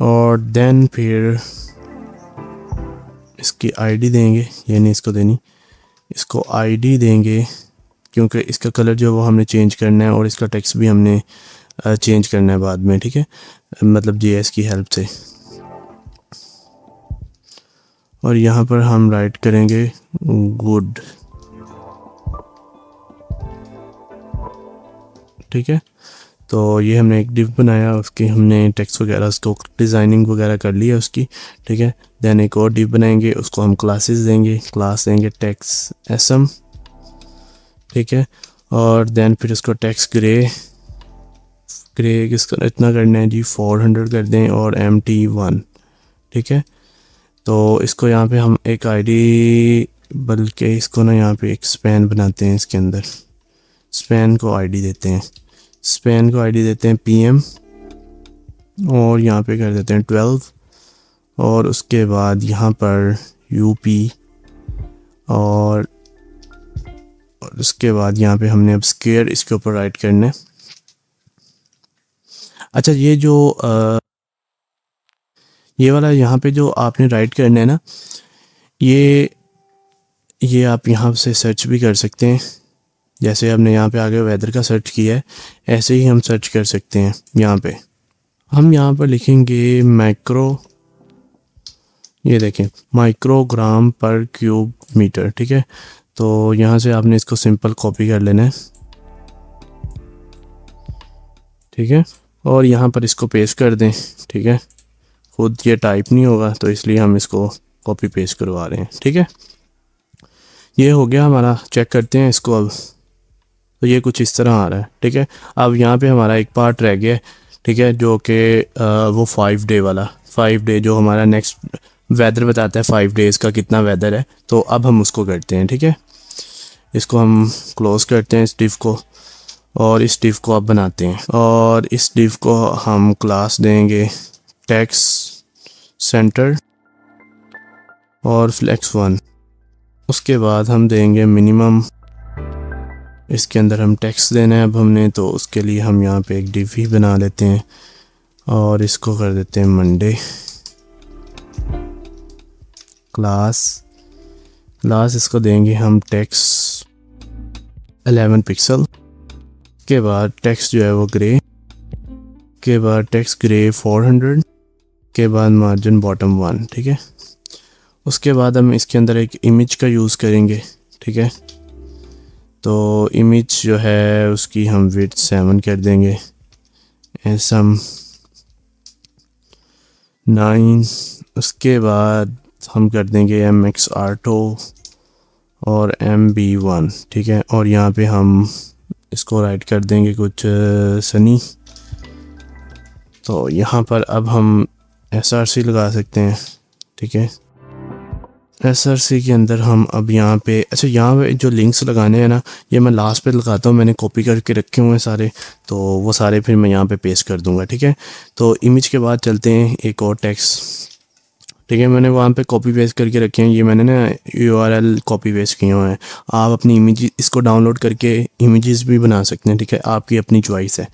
और देन फिर इसकी आईडी देंगे, यानी इसको देनी, इसको आईडी देंगे क्योंकि इसका कलर जो है वो हमने चेंज करना है और इसका टेक्स्ट भी हमने चेंज करना है बाद में, ठीक है, मतलब JS की हेल्प से। और यहाँ पर हम राइट करेंगे गुड, ठीक है। तो ये हमने एक डिव बनाया, उसकी हमने टेक्स्ट वगैरह उसको डिज़ाइनिंग वगैरह कर ली है उसकी, ठीक है। देन एक और डिव बनाएंगे, उसको हम क्लासेस देंगे, क्लास देंगे टेक्स्ट SM, ठीक है। और देन फिर उसको टेक्स्ट ग्रे किसका इतना करना है जी 400 कर दें और MT1, ठीक है। तो इसको यहाँ पे हम एक आईडी, बल्कि इसको ना यहाँ पे एक स्पैन बनाते हैं, इसके अंदर स्पैन को आईडी देते हैं, स्पैन को आईडी देते हैं PM और यहाँ पे कर देते हैं 12। और उसके बाद यहाँ पर UP और उसके बाद यहाँ पे हमने अब स्क्वायर इसके ऊपर राइट करना है। अच्छा, ये जो ये वाला यहाँ पे जो आपने राइट करना है ना, ये आप यहाँ से सर्च भी कर सकते हैं। जैसे हमने यहाँ पे आगे वेदर का सर्च किया है, ऐसे ही हम सर्च कर सकते हैं। यहाँ पे हम यहाँ पर लिखेंगे माइक्रो, ये देखें माइक्रोग्राम पर क्यूब मीटर, ठीक है। तो यहाँ से आपने इसको सिंपल कॉपी कर लेना है, ठीक है। और यहाँ पर इसको पेस्ट कर दें, ठीक है। खुद ये टाइप नहीं होगा तो इसलिए हम इसको कॉपी पेस्ट करवा रहे हैं, ठीक है। ये हो गया हमारा, चेक करते हैं इसको अब। तो ये कुछ इस तरह आ रहा है, ठीक है। अब यहाँ पे हमारा एक पार्ट रह गया है, ठीक है, जो कि वो 5 डे वाला, 5 डे जो हमारा नेक्स्ट वेदर बताता है 5 डेज़ का कितना वेदर है। तो अब हम उसको करते हैं, ठीक है। इसको हम क्लोज करते हैं इस डिव को और इस डिव को अब बनाते हैं। और इस डिव को हम क्लास देंगे टेक्स्ट सेंटर और flex1। उसके बाद हम देंगे मिनिमम, इसके अंदर हम टेक्स्ट देना है अब हमने, तो उसके लिए हम यहाँ पे एक डिव ही बना लेते हैं और इसको कर देते हैं मंडे। क्लास इसको देंगे हम टेक्स्ट 11 पिक्सल के बाद टेक्स्ट जो है वो ग्रे, के बाद टेक्स्ट ग्रे 400 के बाद मार्जिन बॉटम 1, ठीक है। उसके बाद हम इसके अंदर एक इमेज का यूज़ करेंगे, ठीक है। तो इमेज जो है उसकी हम विड्थ 7 कर देंगे, SM 9। उसके बाद हम कर देंगे MX Arto और MB1, ठीक है। और यहाँ पे हम इसको राइट कर देंगे कुछ सनी। तो यहाँ पर अब हम SRC लगा सकते हैं, ठीक है। SRC के अंदर हम अब यहाँ पे, अच्छा यहाँ पे जो लिंक्स लगाने हैं ना, ये मैं लास्ट पे लगाता हूँ, मैंने कॉपी करके रखे हुए हैं सारे, तो वो सारे फिर मैं यहाँ पे पेस्ट कर दूँगा, ठीक है। तो इमेज के बाद चलते हैं एक और टेक्स्ट, ठीक है। मैंने वहाँ पे कॉपी पेस्ट करके रखे हैं, ये मैंने ना URL कॉपी पेस्ट किए हुए हैं। आप अपनी इमेज इसको डाउनलोड करके इमेजेस भी बना सकते हैं, ठीक है, आपकी अपनी चॉइस है,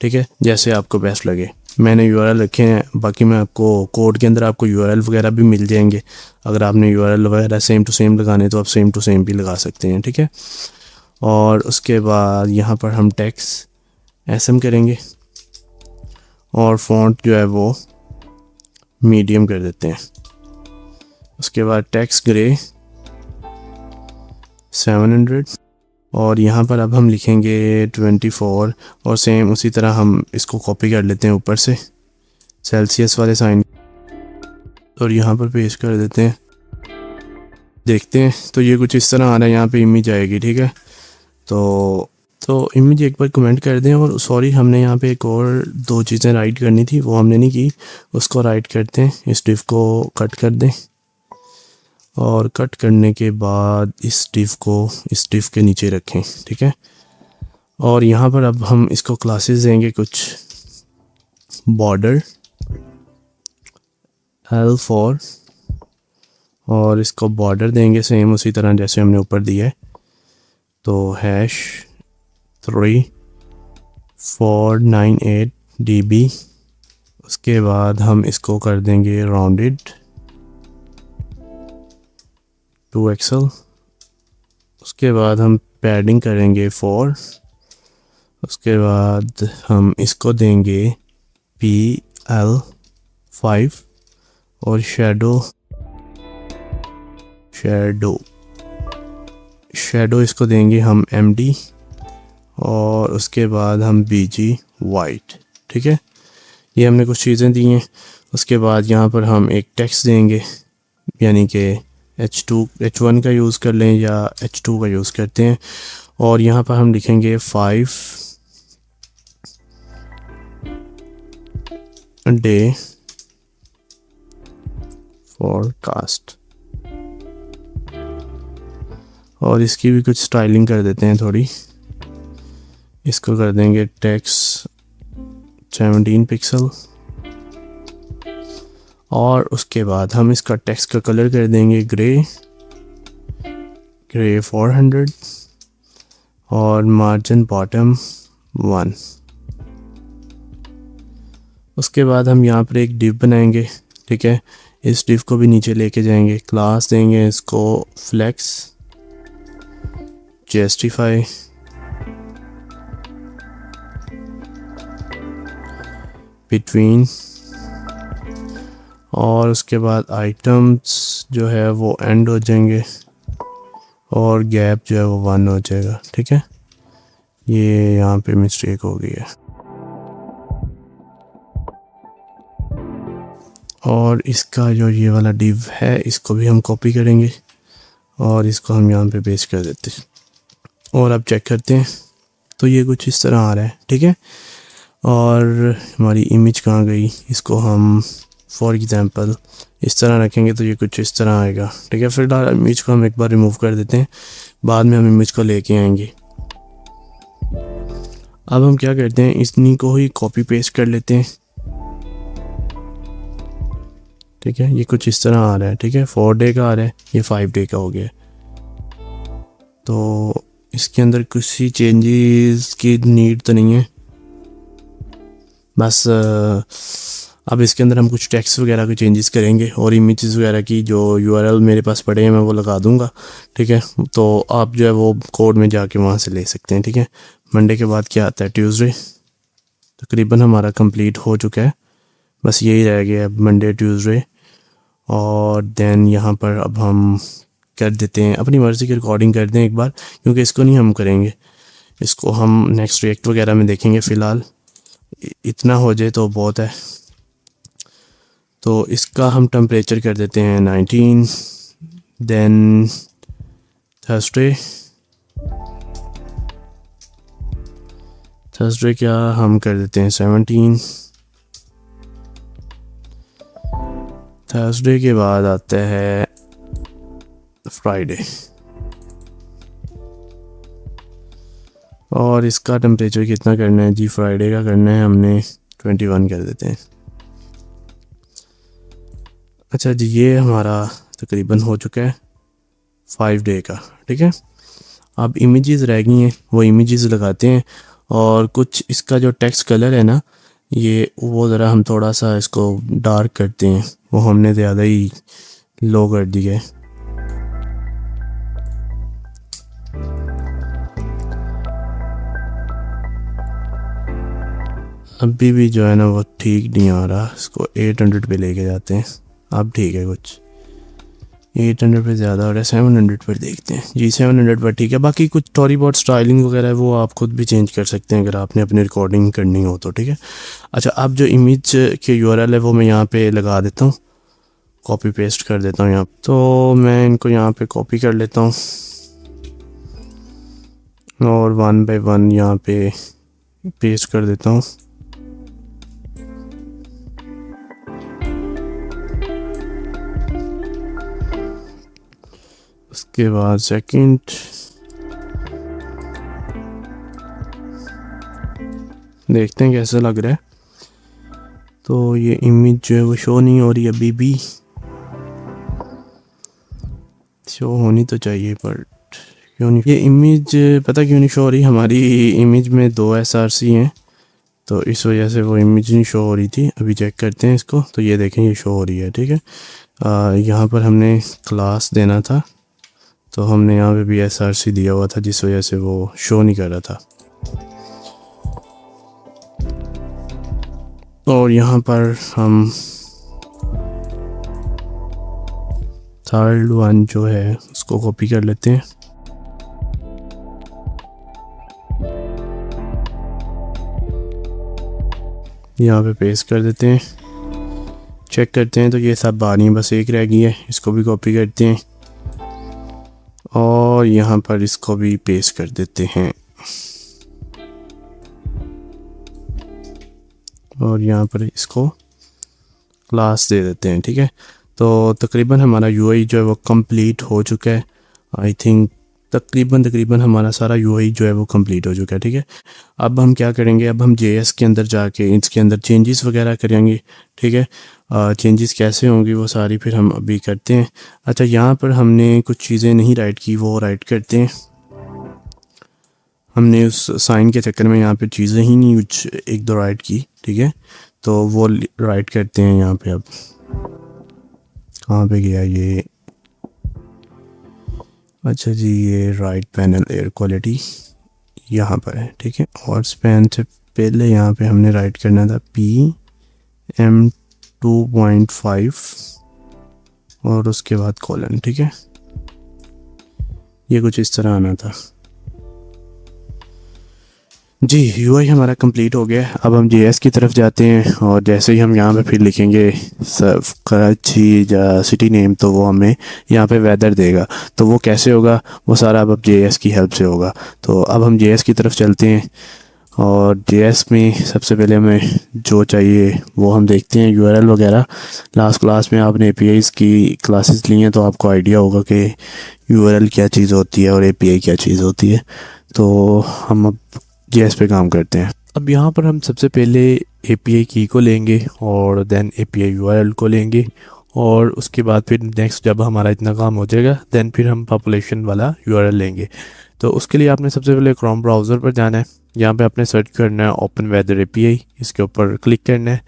ठीक है, जैसे आपको बेस्ट लगे। मैंने यूआरएल रखे हैं, बाकी मैं आपको कोड के अंदर आपको यूआरएल वगैरह भी मिल जाएंगे। अगर आपने यूआरएल वगैरह सेम टू सेम लगाने तो आप सेम टू सेम भी लगा सकते हैं, ठीक है। और उसके बाद यहाँ पर हम टेक्स्ट एसएम करेंगे और फ़ॉन्ट जो है वो मीडियम कर देते हैं। उसके बाद टेक्स्ट ग्रे 700 और यहाँ पर अब हम लिखेंगे 24 और सेम उसी तरह हम इसको कॉपी कर लेते हैं ऊपर से सेल्सियस वाले साइन और यहाँ पर पेस्ट कर देते हैं। देखते हैं तो ये कुछ इस तरह आ रहा है, यहाँ पे इमेज आएगी, ठीक है। तो इमेज एक बार कमेंट कर दें। और सॉरी, हमने यहाँ पे एक और 2 चीज़ें राइट करनी थी, वो हमने नहीं की, उसको राइट करते हैं। इस डिव को कट कर दें और कट करने के बाद इस डिव को इस डिव के नीचे रखें, ठीक है। और यहाँ पर अब हम इसको क्लासेस देंगे कुछ, बॉर्डर L4 और इसको बॉर्डर देंगे सेम उसी तरह जैसे हमने ऊपर दिया है। तो #3498 dB। उसके बाद हम इसको कर देंगे राउंडेड 2 XL। उसके बाद हम पैडिंग करेंगे 4। उसके बाद हम इसको देंगे PL5 और शेडो इसको देंगे हम MD और उसके बाद हम BG वाइट, ठीक है। ये हमने कुछ चीज़ें दी हैं। उसके बाद यहाँ पर हम एक टेक्स्ट देंगे, यानी कि H1 का यूज़ कर लें या H2 का यूज़ करते हैं। और यहाँ पर हम लिखेंगे 5 डे फोरकास्ट और इसकी भी कुछ स्टाइलिंग कर देते हैं थोड़ी। इसको कर देंगे टेक्स्ट 17 पिक्सल और उसके बाद हम इसका टेक्स्ट का कलर कर देंगे ग्रे 400 और मार्जिन बॉटम 1। उसके बाद हम यहाँ पर एक डिव बनाएंगे, ठीक है। इस डिव को भी नीचे लेके जाएंगे, क्लास देंगे इसको फ्लेक्स जस्टिफाई बिटवीन और उसके बाद आइटम्स जो है वो एंड हो जाएंगे और गैप जो है वो 1 हो जाएगा, ठीक है। ये यहाँ पे मिस्टेक हो गई है। और इसका जो ये वाला डिव है इसको भी हम कॉपी करेंगे और इसको हम यहाँ पे पेस्ट कर देते हैं और अब चेक करते हैं तो ये कुछ इस तरह आ रहा है, ठीक है। और हमारी इमेज कहाँ गई, इसको हम फॉर एग्जांपल इस तरह रखेंगे तो ये कुछ इस तरह आएगा, ठीक है। फिर इमेज को हम एक बार रिमूव कर देते हैं, बाद में हम इमेज को लेके आएंगे। अब हम क्या करते हैं, इतनी को ही कॉपी पेस्ट कर लेते हैं, ठीक है। ये कुछ इस तरह आ रहा है, ठीक है। 4 डे का आ रहा है, ये 5 डे का हो गया। तो इसके अंदर किसी चेंजेस की नीड तो नहीं है, बस अब इसके अंदर हम कुछ टेक्स्ट वगैरह के चेंजेस करेंगे और इमेजेस वगैरह की जो यूआरएल मेरे पास पड़े हैं मैं वो लगा दूंगा, ठीक है। तो आप जो है वो कोड में जाके वहाँ से ले सकते हैं, ठीक है। मंडे के बाद क्या आता है, ट्यूसडे। तकरीबन हमारा कंप्लीट हो चुका है, बस यही रह गया अब मंडे ट्यूसडे। और देन यहाँ पर अब हम कर देते हैं, अपनी मर्ज़ी की रिकॉर्डिंग कर दें एक बार, क्योंकि इसको नहीं हम करेंगे, इसको हम नेक्स्ट रिएक्ट वगैरह में देखेंगे। फ़िलहाल इतना हो जाए तो बहुत है। तो इसका हम टेम्परेचर कर देते हैं 19। देन थर्सडे क्या हम कर देते हैं 17। थर्सडे के बाद आता है फ्राइडे और इसका टेम्परेचर कितना करना है जी, फ्राइडे का करना है हमने 21 कर देते हैं। अच्छा जी, ये हमारा तकरीबन हो चुका है 5 डे का, ठीक है। अब इमेजेस रह गई हैं, वो इमेजेस लगाते हैं और कुछ इसका जो टेक्स्ट कलर है ना, ये वो ज़रा हम थोड़ा सा इसको डार्क करते हैं, वो हमने ज़्यादा ही लो कर दिया है। अभी भी जो है ना वो ठीक नहीं आ रहा, इसको 800 पे लेके जाते हैं। अब ठीक है, कुछ 800 पे ज़्यादा हो रहा है, 700 पर देखते हैं जी। 700 पर ठीक है। बाकी कुछ थोड़ी बहुत स्टाइलिंग वगैरह है वो आप खुद भी चेंज कर सकते हैं अगर आपने अपनी रिकॉर्डिंग करनी हो तो, ठीक है। अच्छा, अब जो इमेज के यूआरएल है वो मैं यहाँ पे लगा देता हूँ, कॉपी पेस्ट कर देता हूँ यहाँ। तो मैं इनको यहाँ पे कॉपी कर लेता हूँ और 1 बाय 1 यहाँ पे पेस्ट कर देता हूँ। उसके बाद सेकंड, देखते हैं कैसा लग रहा है। तो ये इमेज जो है वो शो नहीं हो रही अभी भी, शो होनी तो चाहिए पर क्यों नहीं। ये इमेज पता क्यों नहीं शो हो रही, हमारी इमेज में 2 SRC हैं तो इस वजह से वो इमेज नहीं शो हो रही थी। अभी चेक करते हैं इसको, तो ये देखें ये शो हो रही है, ठीक है। यहाँ पर हमने क्लास देना था तो हमने यहाँ पे भी SRC दिया हुआ था जिस वजह से वो शो नहीं कर रहा था। और यहाँ पर हम थर्ड वन जो है उसको कॉपी कर लेते हैं। यहाँ पे पेस्ट कर देते हैं, चेक करते हैं तो ये सब आ रही है, बस एक रह गई है, इसको भी कॉपी करते हैं और यहाँ पर इसको भी पेस्ट कर देते हैं और यहाँ पर इसको क्लास दे देते हैं, ठीक है। तो तकरीबन हमारा यूआई जो है वो कंप्लीट हो चुका है। आई थिंक तकरीबन हमारा सारा यूआई जो है वो कंप्लीट हो चुका है, ठीक है। अब हम क्या करेंगे, अब हम जेएस के अंदर जाके इसके अंदर चेंजेस वगैरह करेंगे, ठीक है। चेंजेस कैसे होंगी वो सारी फिर हम अभी करते हैं। अच्छा, यहाँ पर हमने कुछ चीज़ें नहीं राइट की, वो राइट करते हैं। हमने उस साइन के चक्कर में यहाँ पे चीज़ें ही नहीं कुछ 1-2 राइट की, ठीक है। तो वो राइट करते हैं यहाँ पे। अब कहाँ पे गया ये, अच्छा जी, ये राइट पैनल एयर क्वालिटी यहाँ पर है, ठीक है। और स्पैन से पहले यहाँ पे हमने राइट करना था PM2.5 और उसके बाद कॉलन, ठीक है। ये कुछ इस तरह आना था जी। यूआई हमारा कंप्लीट हो गया। अब हम जेएस की तरफ जाते हैं और जैसे ही हम यहाँ पे फिर लिखेंगे कराची या सिटी नेम तो वो हमें यहाँ पे वेदर देगा। तो वो कैसे होगा, वो सारा अब जेएस की हेल्प से होगा। तो अब हम जेएस की तरफ चलते हैं और जेएस में सबसे पहले हमें जो चाहिए वो हम देखते हैं, यूआरएल वगैरह। लास्ट क्लास में आपने एपीआईज़ की क्लासेस ली हैं तो आपको आइडिया होगा कि यूआरएल क्या चीज़ होती है और एपीआई क्या चीज़ होती है। तो हम अब जेएस पे काम करते हैं। अब यहाँ पर हम सबसे पहले एपीआई की को लेंगे और देन एपीआई यूआरएल को लेंगे और उसके बाद फिर नेक्स्ट जब हमारा इतना काम हो जाएगा देन फिर हम पॉपुलेशन वाला यूआरएल लेंगे। तो उसके लिए आपने सबसे पहले क्रोम ब्राउज़र पर जाना है, यहाँ पे आपने सर्च करना है ओपन वेदर एपीआई, इसके ऊपर क्लिक करना है।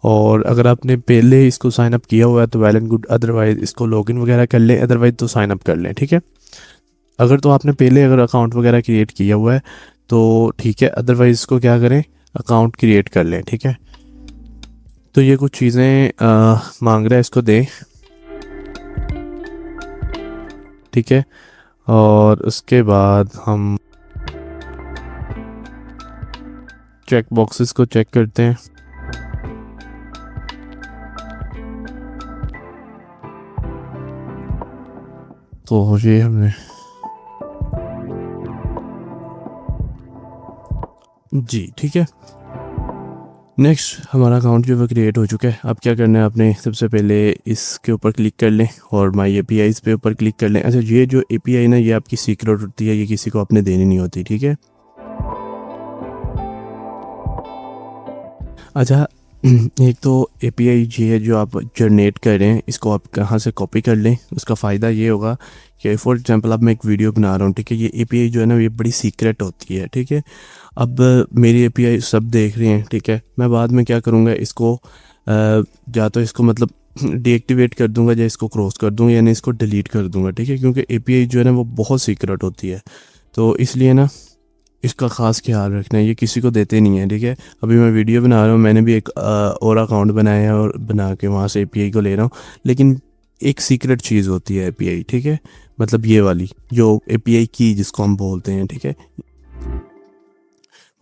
और अगर आपने पहले इसको साइन अप किया हुआ है तो वेल एंड गुड, अदरवाइज़ इसको लॉगिन वगैरह कर लें, अदरवाइज़ तो साइन अप कर लें, ठीक है। अगर तो आपने पहले अगर अकाउंट वगैरह क्रिएट किया हुआ है तो ठीक है, अदरवाइज़ इसको क्या करें, अकाउंट क्रिएट कर लें, ठीक है। तो ये कुछ चीज़ें मांग रहा है, इसको दें, ठीक है। और उसके बाद हम चेक बॉक्सेस को चेक करते हैं। तो ये हमने जी, ठीक है। नेक्स्ट हमारा अकाउंट जो है क्रिएट हो चुका है। अब क्या करना है, आपने सबसे पहले इसके ऊपर क्लिक कर लें और माई एपीआईज़ पे ऊपर क्लिक कर लें। अच्छा, ये जो एपीआई ना ये आपकी सीक्रेट होती है, ये किसी को आपने देनी नहीं होती, ठीक है। अच्छा, एक तो एपीआई ये है जो आप जनरेट कर रहे हैं, इसको आप कहाँ से कॉपी कर लें। उसका फ़ायदा ये होगा कि फॉर एग्जांपल अब मैं एक वीडियो बना रहा हूँ, ठीक है, ये एपीआई जो है ना ये बड़ी सीक्रेट होती है, ठीक है। अब मेरी एपीआई सब देख रहे हैं, ठीक है, मैं बाद में क्या करूँगा, इसको या तो इसको मतलब डीएक्टिवेट कर दूंगा या इसको क्रॉस कर दूंगा, यानी इसको डिलीट कर दूंगा, ठीक है, क्योंकि एपीआई जो है ना वो बहुत सीक्रेट होती है। तो इसलिए ना इसका ख़ास ख्याल रखना है, ये किसी को देते नहीं है, ठीक है। अभी मैं वीडियो बना रहा हूँ, मैंने भी एक और अकाउंट बनाया है और बना के वहाँ से एपीआई को ले रहा हूँ, लेकिन एक सीक्रेट चीज़ होती है एपीआई, ठीक है, मतलब ये वाली जो एपीआई की जिसको हम बोलते हैं, ठीक है।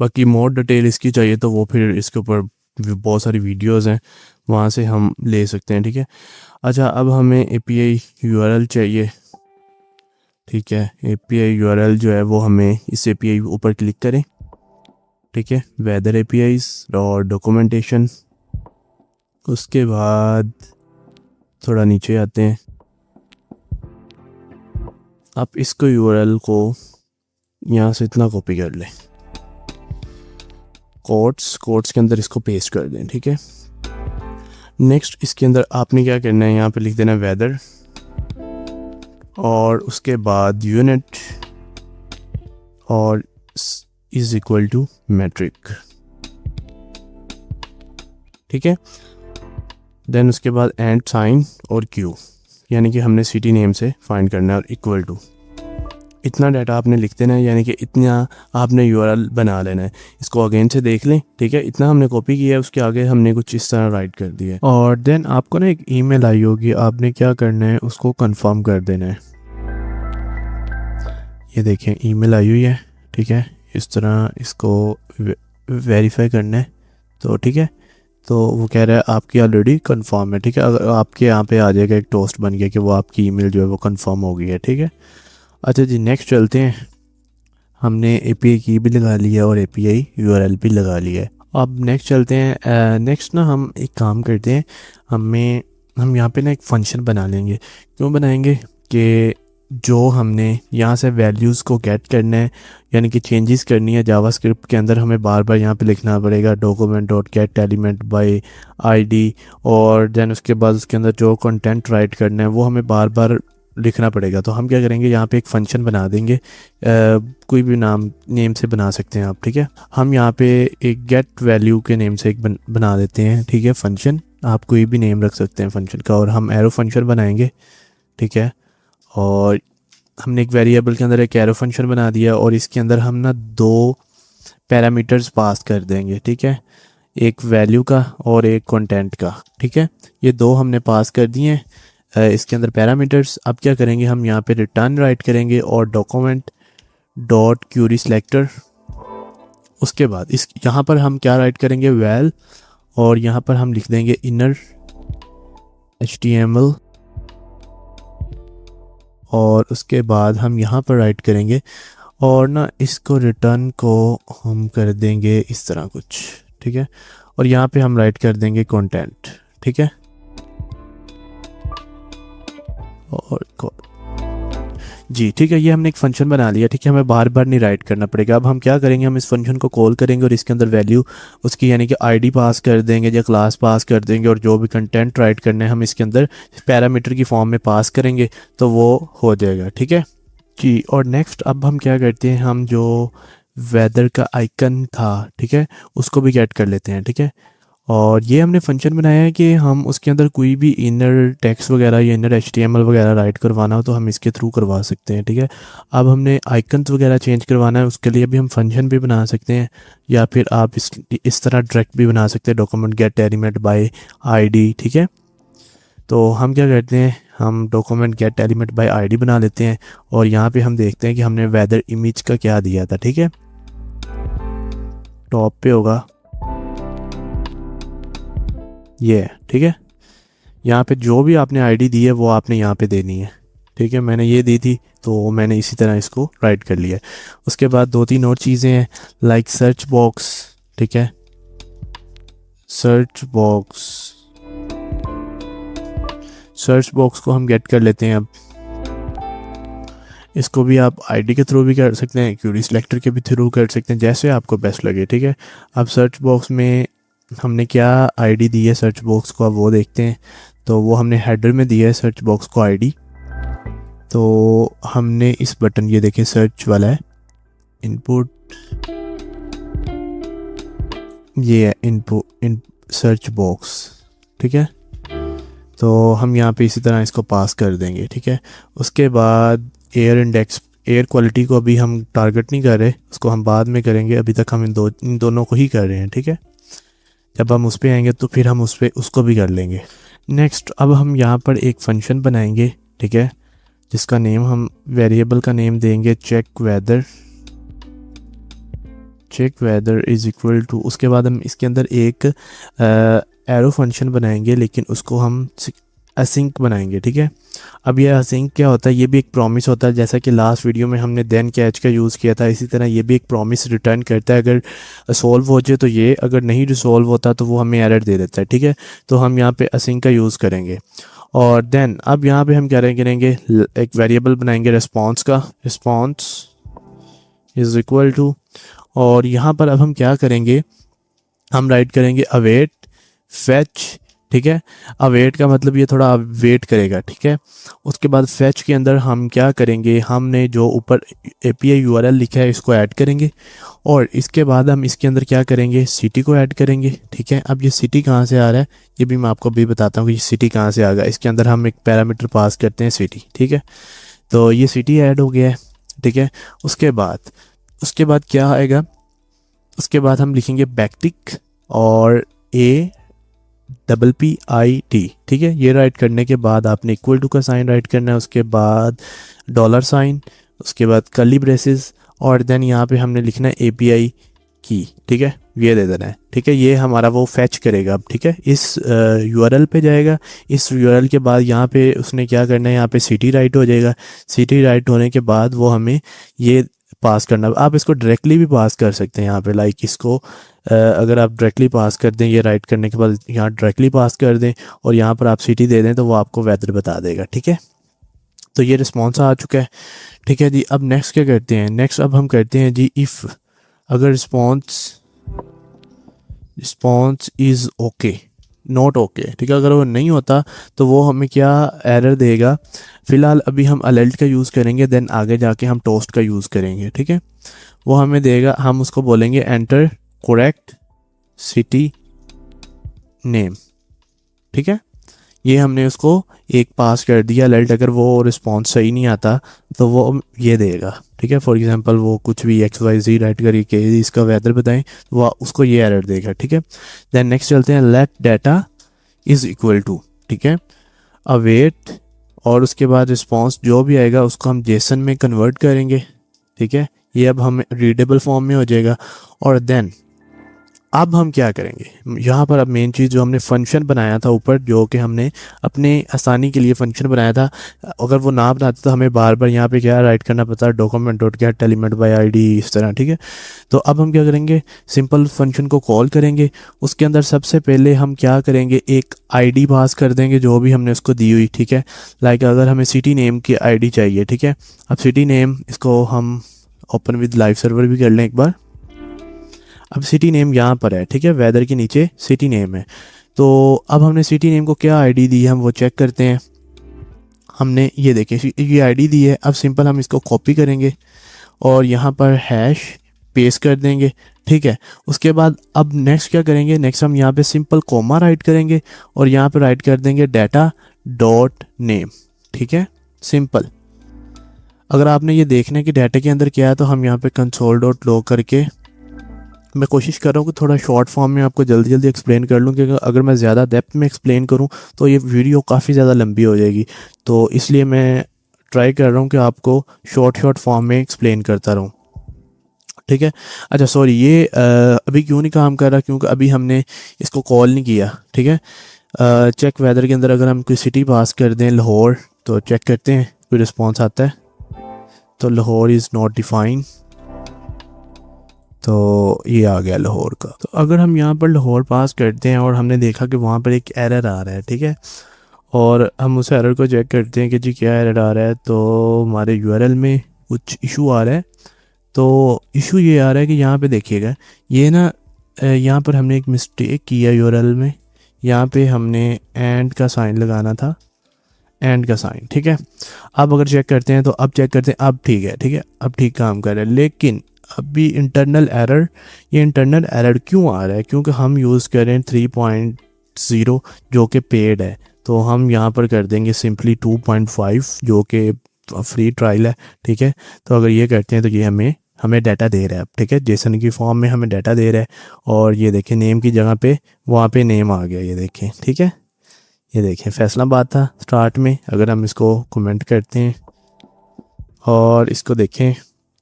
बाकी मोर डिटेल इसकी चाहिए तो वो फिर इसके ऊपर बहुत सारी वीडियोस हैं, वहाँ से हम ले सकते हैं, ठीक है। अच्छा, अब हमें एपीआई यूआरएल चाहिए, ठीक है। एपीआई यूआरएल जो है वो हमें इस एपीआई ऊपर क्लिक करें, ठीक है, वेदर एपीआईज और डॉक्यूमेंटेशन। उसके बाद थोड़ा नीचे आते हैं, आप इसको यूआरएल को यहाँ से इतना कॉपी कर लें, कोट्स के अंदर इसको पेस्ट कर दें, ठीक है। नेक्स्ट इसके अंदर आपने क्या करना है, यहाँ पे लिख देना वेदर और उसके बाद यूनिट और इज इक्वल टू मेट्रिक, ठीक है। देन उसके बाद एंड साइन और क्यू, यानी कि हमने सिटी नेम से फाइंड करना है, और इक्वल टू इतना डाटा आपने लिख देना है, यानी कि इतना आपने यूआरएल बना लेना है। इसको अगेन से देख लें, ठीक है, इतना हमने कॉपी किया है, उसके आगे हमने कुछ इस तरह राइट कर दिया है। और देन आपको ना एक ईमेल आई होगी, आपने क्या करना है उसको कंफर्म कर देना है। ये देखें ईमेल आई हुई है, ठीक है, इस तरह इसको वेरीफाई करना है, तो ठीक है। तो वो कह रहा है आपकी ऑलरेडी कंफर्म है, ठीक है। अगर आपके यहाँ पे आ जाएगा एक टोस्ट बन गया कि वो आपकी ईमेल जो है वो कंफर्म हो गई है, ठीक है। अच्छा जी, नेक्स्ट चलते हैं। हमने एपीआई की भी लगा लिया और एपीआई यूआरएल भी लगा लिया है। अब नेक्स्ट चलते हैं। नेक्स्ट ना हम एक काम करते हैं, हम यहाँ पे ना एक फंक्शन बना लेंगे। क्यों बनाएंगे कि जो हमने यहाँ से वैल्यूज़ को गेट करना है, यानी कि चेंजेस करनी है जावास्क्रिप्ट के अंदर, हमें बार बार यहाँ पे लिखना पड़ेगा document dot gate element by ID, और देन उसके बाद उसके अंदर जो कंटेंट राइट करना है वो हमें बार बार लिखना पड़ेगा। तो हम क्या करेंगे, यहाँ पे एक फंक्शन बना देंगे, कोई भी नेम से बना सकते हैं आप, ठीक है। हम यहाँ पे एक गेट वैल्यू के नेम से एक बना देते हैं, ठीक है, फंक्शन। आप कोई भी नेम रख सकते हैं फंक्शन का, और हम एरो फंक्शन बनाएंगे, ठीक है। और हमने एक वेरिएबल के अंदर एक एरो फंक्शन बना दिया, और इसके अंदर हम ना 2 पैरामीटर्स पास कर देंगे, ठीक है, एक वैल्यू का और एक कंटेंट का, ठीक है। ये 2 हमने पास कर दिए हैं इसके अंदर पैरामीटर्स। अब क्या करेंगे, हम यहाँ पे रिटर्न राइट करेंगे और डॉक्यूमेंट डॉट क्यूरी सिलेक्टर। उसके बाद इस यहाँ पर हम क्या राइट करेंगे, वेल, और यहाँ पर हम लिख देंगे इनर HTML, और उसके बाद हम यहाँ पर राइट करेंगे, और ना इसको रिटर्न को हम कर देंगे इस तरह कुछ, ठीक है। और यहाँ पे हम राइट कर देंगे कंटेंट, ठीक है। और जी ठीक है, ये हमने एक फंक्शन बना लिया, ठीक है, हमें बार बार नहीं राइट करना पड़ेगा। अब हम क्या करेंगे, हम इस फंक्शन को कॉल करेंगे और इसके अंदर वैल्यू उसकी यानी कि आईडी पास कर देंगे या क्लास पास कर देंगे, और जो भी कंटेंट राइट करने हैं हम इसके अंदर पैरामीटर की फॉर्म में पास करेंगे, तो वो हो जाएगा, ठीक है जी। और नेक्स्ट अब हम क्या करते हैं, हम जो वेदर का आइकन था, ठीक है, उसको भी गेट कर लेते हैं, ठीक है। और ये हमने फंक्शन बनाया है कि हम उसके अंदर कोई भी इनर टेक्स्ट वगैरह या इनर HTML वगैरह राइट करवाना हो तो हम इसके थ्रू करवा सकते हैं, ठीक है। अब हमने आइकन्स वगैरह चेंज करवाना है, उसके लिए भी हम फंक्शन भी बना सकते हैं, या फिर आप इस तरह डायरेक्ट भी बना सकते हैं, document gate element by ID, ठीक है। तो हम क्या करते हैं, हम document gate element by ID बना लेते हैं, और यहाँ पे हम देखते हैं कि हमने वेदर इमेज का क्या दिया था, ठीक है। टॉप पे होगा ये, ठीक है। यहाँ पे जो भी आपने आईडी दी है वो आपने यहाँ पे देनी है, ठीक है। मैंने ये दी थी तो मैंने इसी तरह इसको राइट कर लिया। उसके बाद 2-3 और चीज़ें हैं, लाइक सर्च बॉक्स, ठीक है। सर्च बॉक्स को हम गेट कर लेते हैं। अब इसको भी आप आईडी के थ्रू भी कर सकते हैं, क्यूरी सिलेक्टर के भी थ्रू कर सकते हैं, जैसे आपको बेस्ट लगे, ठीक है। अब सर्च बॉक्स में हमने क्या आईडी दी है सर्च बॉक्स को, अब वो देखते हैं। तो वो हमने हेडर में दिया है सर्च बॉक्स को आईडी। तो हमने इस बटन, ये देखिए सर्च वाला है, इनपुट, ये है इनपुट इन सर्च बॉक्स, ठीक है। तो हम यहाँ पे इसी तरह इसको पास कर देंगे, ठीक है। उसके बाद एयर इंडेक्स, एयर क्वालिटी को अभी हम टारगेट नहीं कर रहे, उसको हम बाद में करेंगे, अभी तक हम इन दोनों को ही कर रहे हैं, ठीक है। जब हम उस पर आएंगे तो फिर हम उस पर उसको भी कर लेंगे। नेक्स्ट अब हम यहाँ पर एक फंक्शन बनाएंगे, ठीक है, जिसका नेम हम वेरिएबल का नेम देंगे check weather. Check weather is equal to, उसके बाद हम इसके अंदर एक एरो फंक्शन बनाएंगे, लेकिन उसको हम असिंक बनाएंगे, ठीक है। अब ये असिंक क्या होता है, ये भी एक प्रॉमिस होता है, जैसा कि लास्ट वीडियो में हमने देन कैच का यूज़ किया था, इसी तरह ये भी एक प्रॉमिस रिटर्न करता है। अगर सॉल्व हो जाए तो ये, अगर नहीं रिसॉल्व होता तो वो हमें एरर दे देता है, ठीक है। तो हम यहाँ पे असिंक का यूज़ करेंगे। और देन अब यहाँ पे हम क्या करेंगे, एक वेरिएबल बनाएंगे रिस्पॉन्स का, रिस्पॉन्स इज़ इक्वल टू, और यहाँ पर अब हम क्या करेंगे, हम राइट करेंगे अवेट फैच, ठीक है। अवेट का मतलब ये थोड़ा वेट करेगा, ठीक है। उसके बाद फैच के अंदर हम क्या करेंगे, हमने जो ऊपर API URL लिखा है इसको ऐड करेंगे, और इसके बाद हम इसके अंदर क्या करेंगे, सिटी को ऐड करेंगे, ठीक है। अब ये सिटी कहाँ से आ रहा है, ये भी मैं आपको अभी बताता हूँ कि ये सिटी कहाँ से आ गया। इसके अंदर हम एक पैरामीटर पास करते हैं सिटी, ठीक है। तो ये सिटी ऐड हो गया है, ठीक है। उसके बाद क्या आएगा, उसके बाद हम लिखेंगे बैकटिक और APPIT, ठीक है। ये राइट करने के बाद आपने इक्वल टू का साइन राइट करना है, उसके बाद डॉलर साइन, उसके बाद कर्ली ब्रेसेस, और देन यहाँ पे हमने लिखना है API की, ठीक है, ये दे देना है, ठीक है। ये हमारा वो फैच करेगा अब, ठीक है, इस URL पे जाएगा। इस URL के बाद यहाँ पे उसने क्या करना है, यहाँ पे सिटी राइट हो जाएगा। सिटी राइट होने के बाद वो हमें ये पास करना, आप इसको डायरेक्टली भी पास कर सकते हैं यहाँ पे, लाइक इसको अगर आप डायरेक्टली पास कर दें, ये राइट करने के बाद यहाँ डायरेक्टली पास कर दें और यहाँ पर आप सिटी दे दें, तो वो आपको वेदर बता देगा, ठीक है। तो ये रिस्पॉन्स आ चुका है, ठीक है जी। अब नेक्स्ट क्या करते हैं, नेक्स्ट अब हम करते हैं जी इफ़, अगर response is okay not okay, ठीक है, अगर वो नहीं होता तो वो हमें क्या एरर देगा। फ़िलहाल अभी हम अलर्ट का यूज़ करेंगे, देन आगे जाके हम टोस्ट का यूज़ करेंगे, ठीक है। वो हमें देगा, हम उसको बोलेंगे एंटर करेक्ट सिटी नेम, ठीक है। ये हमने उसको एक पास कर दिया अलर्ट। अगर वो रिस्पॉन्स सही नहीं आता तो वो ये देगा, ठीक है। फॉर एग्जांपल वो कुछ भी XYZ राइट करके इसका वेदर बताएं, वो उसको ये एरर देगा, ठीक है। देन नेक्स्ट चलते हैं, let data is equal to, ठीक है, अवेट, और उसके बाद रिस्पॉन्स जो भी आएगा उसको हम जेसन में कन्वर्ट करेंगे, ठीक है। ये अब हम रीडेबल फॉर्म में हो जाएगा। और देन अब हम क्या करेंगे, यहाँ पर अब मेन चीज़ जो हमने फंक्शन बनाया था ऊपर, जो कि हमने अपने आसानी के लिए फंक्शन बनाया था, अगर वो ना बनाते तो हमें बार बार यहाँ पे क्या राइट करना पड़ता है, document dot gate element by ID, इस तरह, ठीक है। तो अब हम क्या करेंगे, सिंपल फंक्शन को कॉल करेंगे। उसके अंदर सबसे पहले हम क्या करेंगे, एक आईडी पास कर देंगे जो भी हमने उसको दी हुई, ठीक है। लाइक अगर हमें सिटी नेम की आईडी चाहिए, ठीक है। अब सिटी नेम, इसको हम ओपन विद लाइव सर्वर भी कर लें एक बार। अब सिटी नेम यहाँ पर है, ठीक है, वेदर के नीचे सिटी नेम है। तो अब हमने सिटी नेम को क्या आईडी दी है, हम वो चेक करते हैं। हमने ये देखिए ये आईडी दी है। अब सिंपल हम इसको कॉपी करेंगे और यहाँ पर हैश पेस्ट कर देंगे, ठीक है। उसके बाद अब नेक्स्ट क्या करेंगे, नेक्स्ट हम यहाँ पे सिंपल कोमा राइट करेंगे और यहाँ पे राइट कर देंगे डाटा डॉट नेम, ठीक है, सिंपल। अगर आपने ये देखना है कि डाटा के अंदर क्या है, तो हम यहाँ पे कंसोल डॉट लॉग करके, मैं कोशिश कर रहा हूँ कि थोड़ा शॉर्ट फॉर्म में आपको जल्दी जल्दी एक्सप्लेन कर लूँ, क्योंकि अगर मैं ज़्यादा डेप्थ में एक्सप्लेन करूँ तो ये वीडियो काफ़ी ज़्यादा लंबी हो जाएगी। तो इसलिए मैं ट्राई कर रहा हूँ कि आपको शॉर्ट फॉर्म में एक्सप्लेन करता रहूँ, ठीक है। अच्छा सॉरी, ये अभी क्यों नहीं काम कर रहा, क्योंकि अभी हमने इसको कॉल नहीं किया, ठीक है। चेक वेदर के अंदर अगर हम कोई सिटी पास कर दें लाहौर, तो चेक करते हैं कोई रिस्पॉन्स आता है। तो लाहौर इज़ नॉट डिफाइंड, तो ये आ गया लाहौर का। तो अगर हम यहाँ पर लाहौर पास करते हैं और हमने देखा कि वहाँ पर एक एरर आ रहा है, ठीक है, और हम उस एरर को चेक करते हैं कि जी क्या एरर आ रहा है, तो हमारे URL में कुछ इशू आ रहा है। तो इशू ये आ रहा है कि यहाँ पे देखिएगा, ये ना यहाँ पर हमने एक मिस्टेक की है यूआरएल में। यहाँ पे हमने एंड का साइन लगाना था, एंड का साइन, ठीक है। अब अगर चेक करते हैं तो अब चेक करते हैं, अब ठीक है, ठीक है, अब ठीक काम कर रहा है। लेकिन अभी इंटरनल एरर, ये इंटरनल एरर क्यों आ रहा है? क्योंकि हम यूज़ कर रहे हैं 3.0 जो कि पेड है। तो हम यहाँ पर कर देंगे सिंपली 2.5 जो कि फ्री ट्रायल है, ठीक है। तो अगर ये करते हैं तो ये हमें डाटा दे रहा है, ठीक है, जेसन की फॉर्म में हमें डाटा दे रहा है। और ये देखें नेम की जगह पे वहाँ पे नेम आ गया, ये देखें, ठीक है। ये देखें फैसलाबाद था स्टार्ट में। अगर हम इसको कमेंट करते हैं और इसको देखें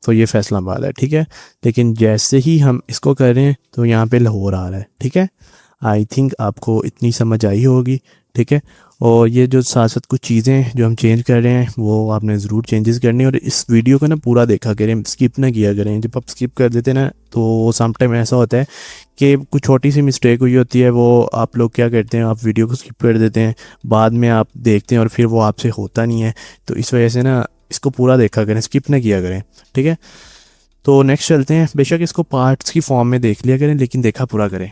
तो ये फैसलाबाद है, ठीक है। लेकिन जैसे ही हम इसको कर रहे हैं तो यहाँ पे लाहौर आ रहा है, ठीक है। आई थिंक आपको इतनी समझ आई होगी, ठीक है। और ये जो साथ साथ कुछ चीज़ें जो हम चेंज कर रहे हैं वो आपने ज़रूर चेंजेस करनी है। और इस वीडियो को ना पूरा देखा करें, स्किप ना किया करें। जब आप स्किप कर देते ना तो समटाइम ऐसा होता है कि कुछ छोटी सी मिस्टेक हुई होती है, वो आप लोग क्या करते हैं, आप वीडियो को स्किप कर देते हैं, बाद में आप देखते हैं और फिर वो आपसे होता नहीं है। तो इस वजह से ना इसको पूरा देखा करें, स्किप ना किया करें, ठीक है। तो नेक्स्ट चलते हैं। बेशक इसको पार्ट्स की फॉर्म में देख लिया करें लेकिन देखा पूरा करें,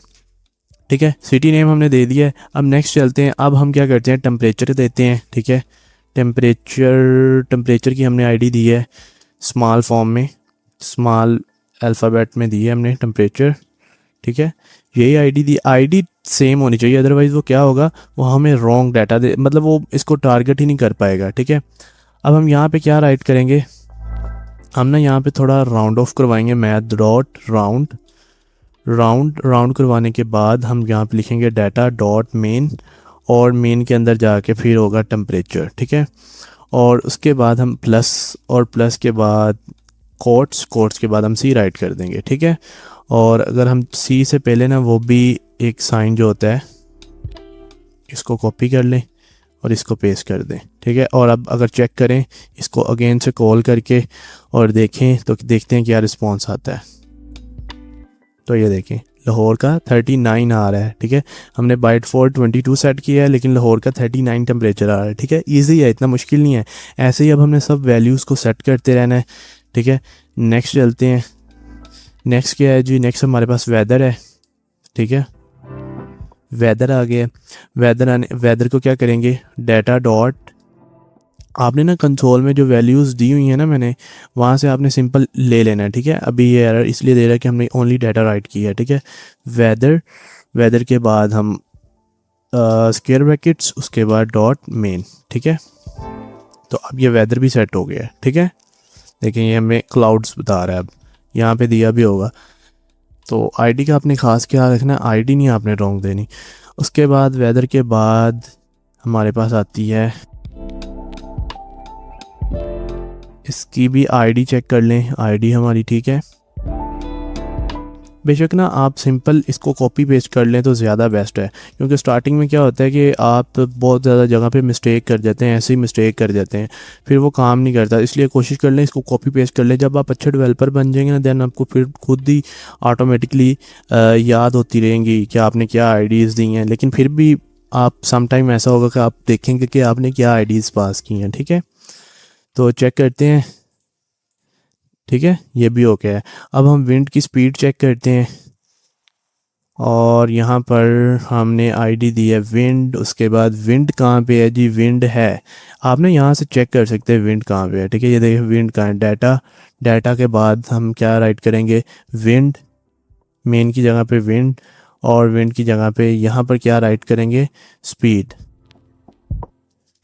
ठीक है। सिटी नेम हमने दे दिया है। अब नेक्स्ट चलते हैं। अब हम क्या करते हैं, टेम्परेचर देते हैं, ठीक है। टेम्परेचर की हमने आईडी दी है स्मॉल फॉर्म में, स्मॉल अल्फ़ाबेट में दी है हमने टेम्परेचर, ठीक है। यही आईडी दी, आईडी सेम होनी चाहिए, अदरवाइज़ वो क्या होगा, वो हमें रॉन्ग डाटा दे, मतलब वो इसको टारगेट ही नहीं कर पाएगा, ठीक है। अब हम यहाँ पे क्या राइट करेंगे, हम ना यहाँ पे थोड़ा राउंड ऑफ करवाएंगे, मैथ डॉट राउंड करवाने के बाद हम यहाँ पे लिखेंगे डाटा डॉट मेन, और मेन के अंदर जाके फिर होगा टेम्परेचर, ठीक है। और उसके बाद हम प्लस, और प्लस के बाद कोट्स के बाद हम सी राइट कर देंगे, ठीक है। और अगर हम सी से पहले ना वो भी एक साइन जो होता है इसको कॉपी कर लें और इसको पेस्ट कर दें, ठीक है। और अब अगर चेक करें इसको अगेन से कॉल करके और देखें तो देखते हैं क्या रिस्पॉन्स आता है। तो ये देखें लाहौर का 39 आ रहा है, ठीक है। हमने बाइट फॉर 22 सेट किया है लेकिन लाहौर का 39 टेम्परेचर आ रहा है, ठीक है। ईजी है, इतना मुश्किल नहीं है। ऐसे ही अब हमने सब वैल्यूज़ को सेट करते रहना है, ठीक है। नेक्स्ट चलते हैं। नेक्स्ट क्या है जी, नेक्स्ट हमारे पास वेदर है, ठीक है। वेदर आ गया। वेदर को क्या करेंगे, डाटा डॉट, आपने ना कंसोल में जो वैल्यूज़ दी हुई हैं ना मैंने, वहाँ से आपने सिंपल ले लेना है, ठीक है। अभी ये एरर इसलिए दे रहा है कि हमने ओनली डाटा राइट किया है, ठीक है। वेदर के बाद हम स्क्वायर ब्रैकेट्स, उसके बाद डॉट मेन, ठीक है। तो अब ये वेदर भी सेट हो गया है, ठीक है। देखिए ये हमें क्लाउड्स बता रहा है, अब यहाँ पे दिया भी होगा। तो आईडी का आपने ख़ास ख्याल रखना, आईडी नहीं आपने रॉन्ग देनी। उसके बाद वेदर के बाद हमारे पास आती है, इसकी भी आईडी चेक कर लें, आईडी हमारी ठीक है। बेशक ना आप सिंपल इसको कॉपी पेस्ट कर लें तो ज़्यादा बेस्ट है, क्योंकि स्टार्टिंग में क्या होता है कि आप बहुत ज़्यादा जगह पे मिस्टेक कर जाते हैं, ऐसे ही मिस्टेक कर जाते हैं, फिर वो काम नहीं करता। इसलिए कोशिश कर लें इसको कॉपी पेस्ट कर लें। जब आप अच्छे डेवलपर बन जाएंगे ना, देन आपको फिर खुद ही ऑटोमेटिकली याद होती रहेंगी कि आपने क्या आईडीज़ दी हैं। लेकिन फिर भी आप सम टाइम ऐसा होगा कि आप देखेंगे कि आपने क्या आईडीज़ पास की हैं, ठीक है। तो चेक करते हैं, ठीक है, ये भी ओके है। अब हम विंड की स्पीड चेक करते हैं, और यहाँ पर हमने आईडी दी है विंड। उसके बाद विंड कहाँ पे है जी, विंड है, आपने यहाँ से चेक कर सकते हैं विंड कहाँ पे है, ठीक है। ये देखिए विंड कहाँ है, डाटा के बाद हम क्या राइट करेंगे, विंड, मेन की जगह पे विंड, और विंड की जगह पे यहाँ पर क्या राइट करेंगे, स्पीड,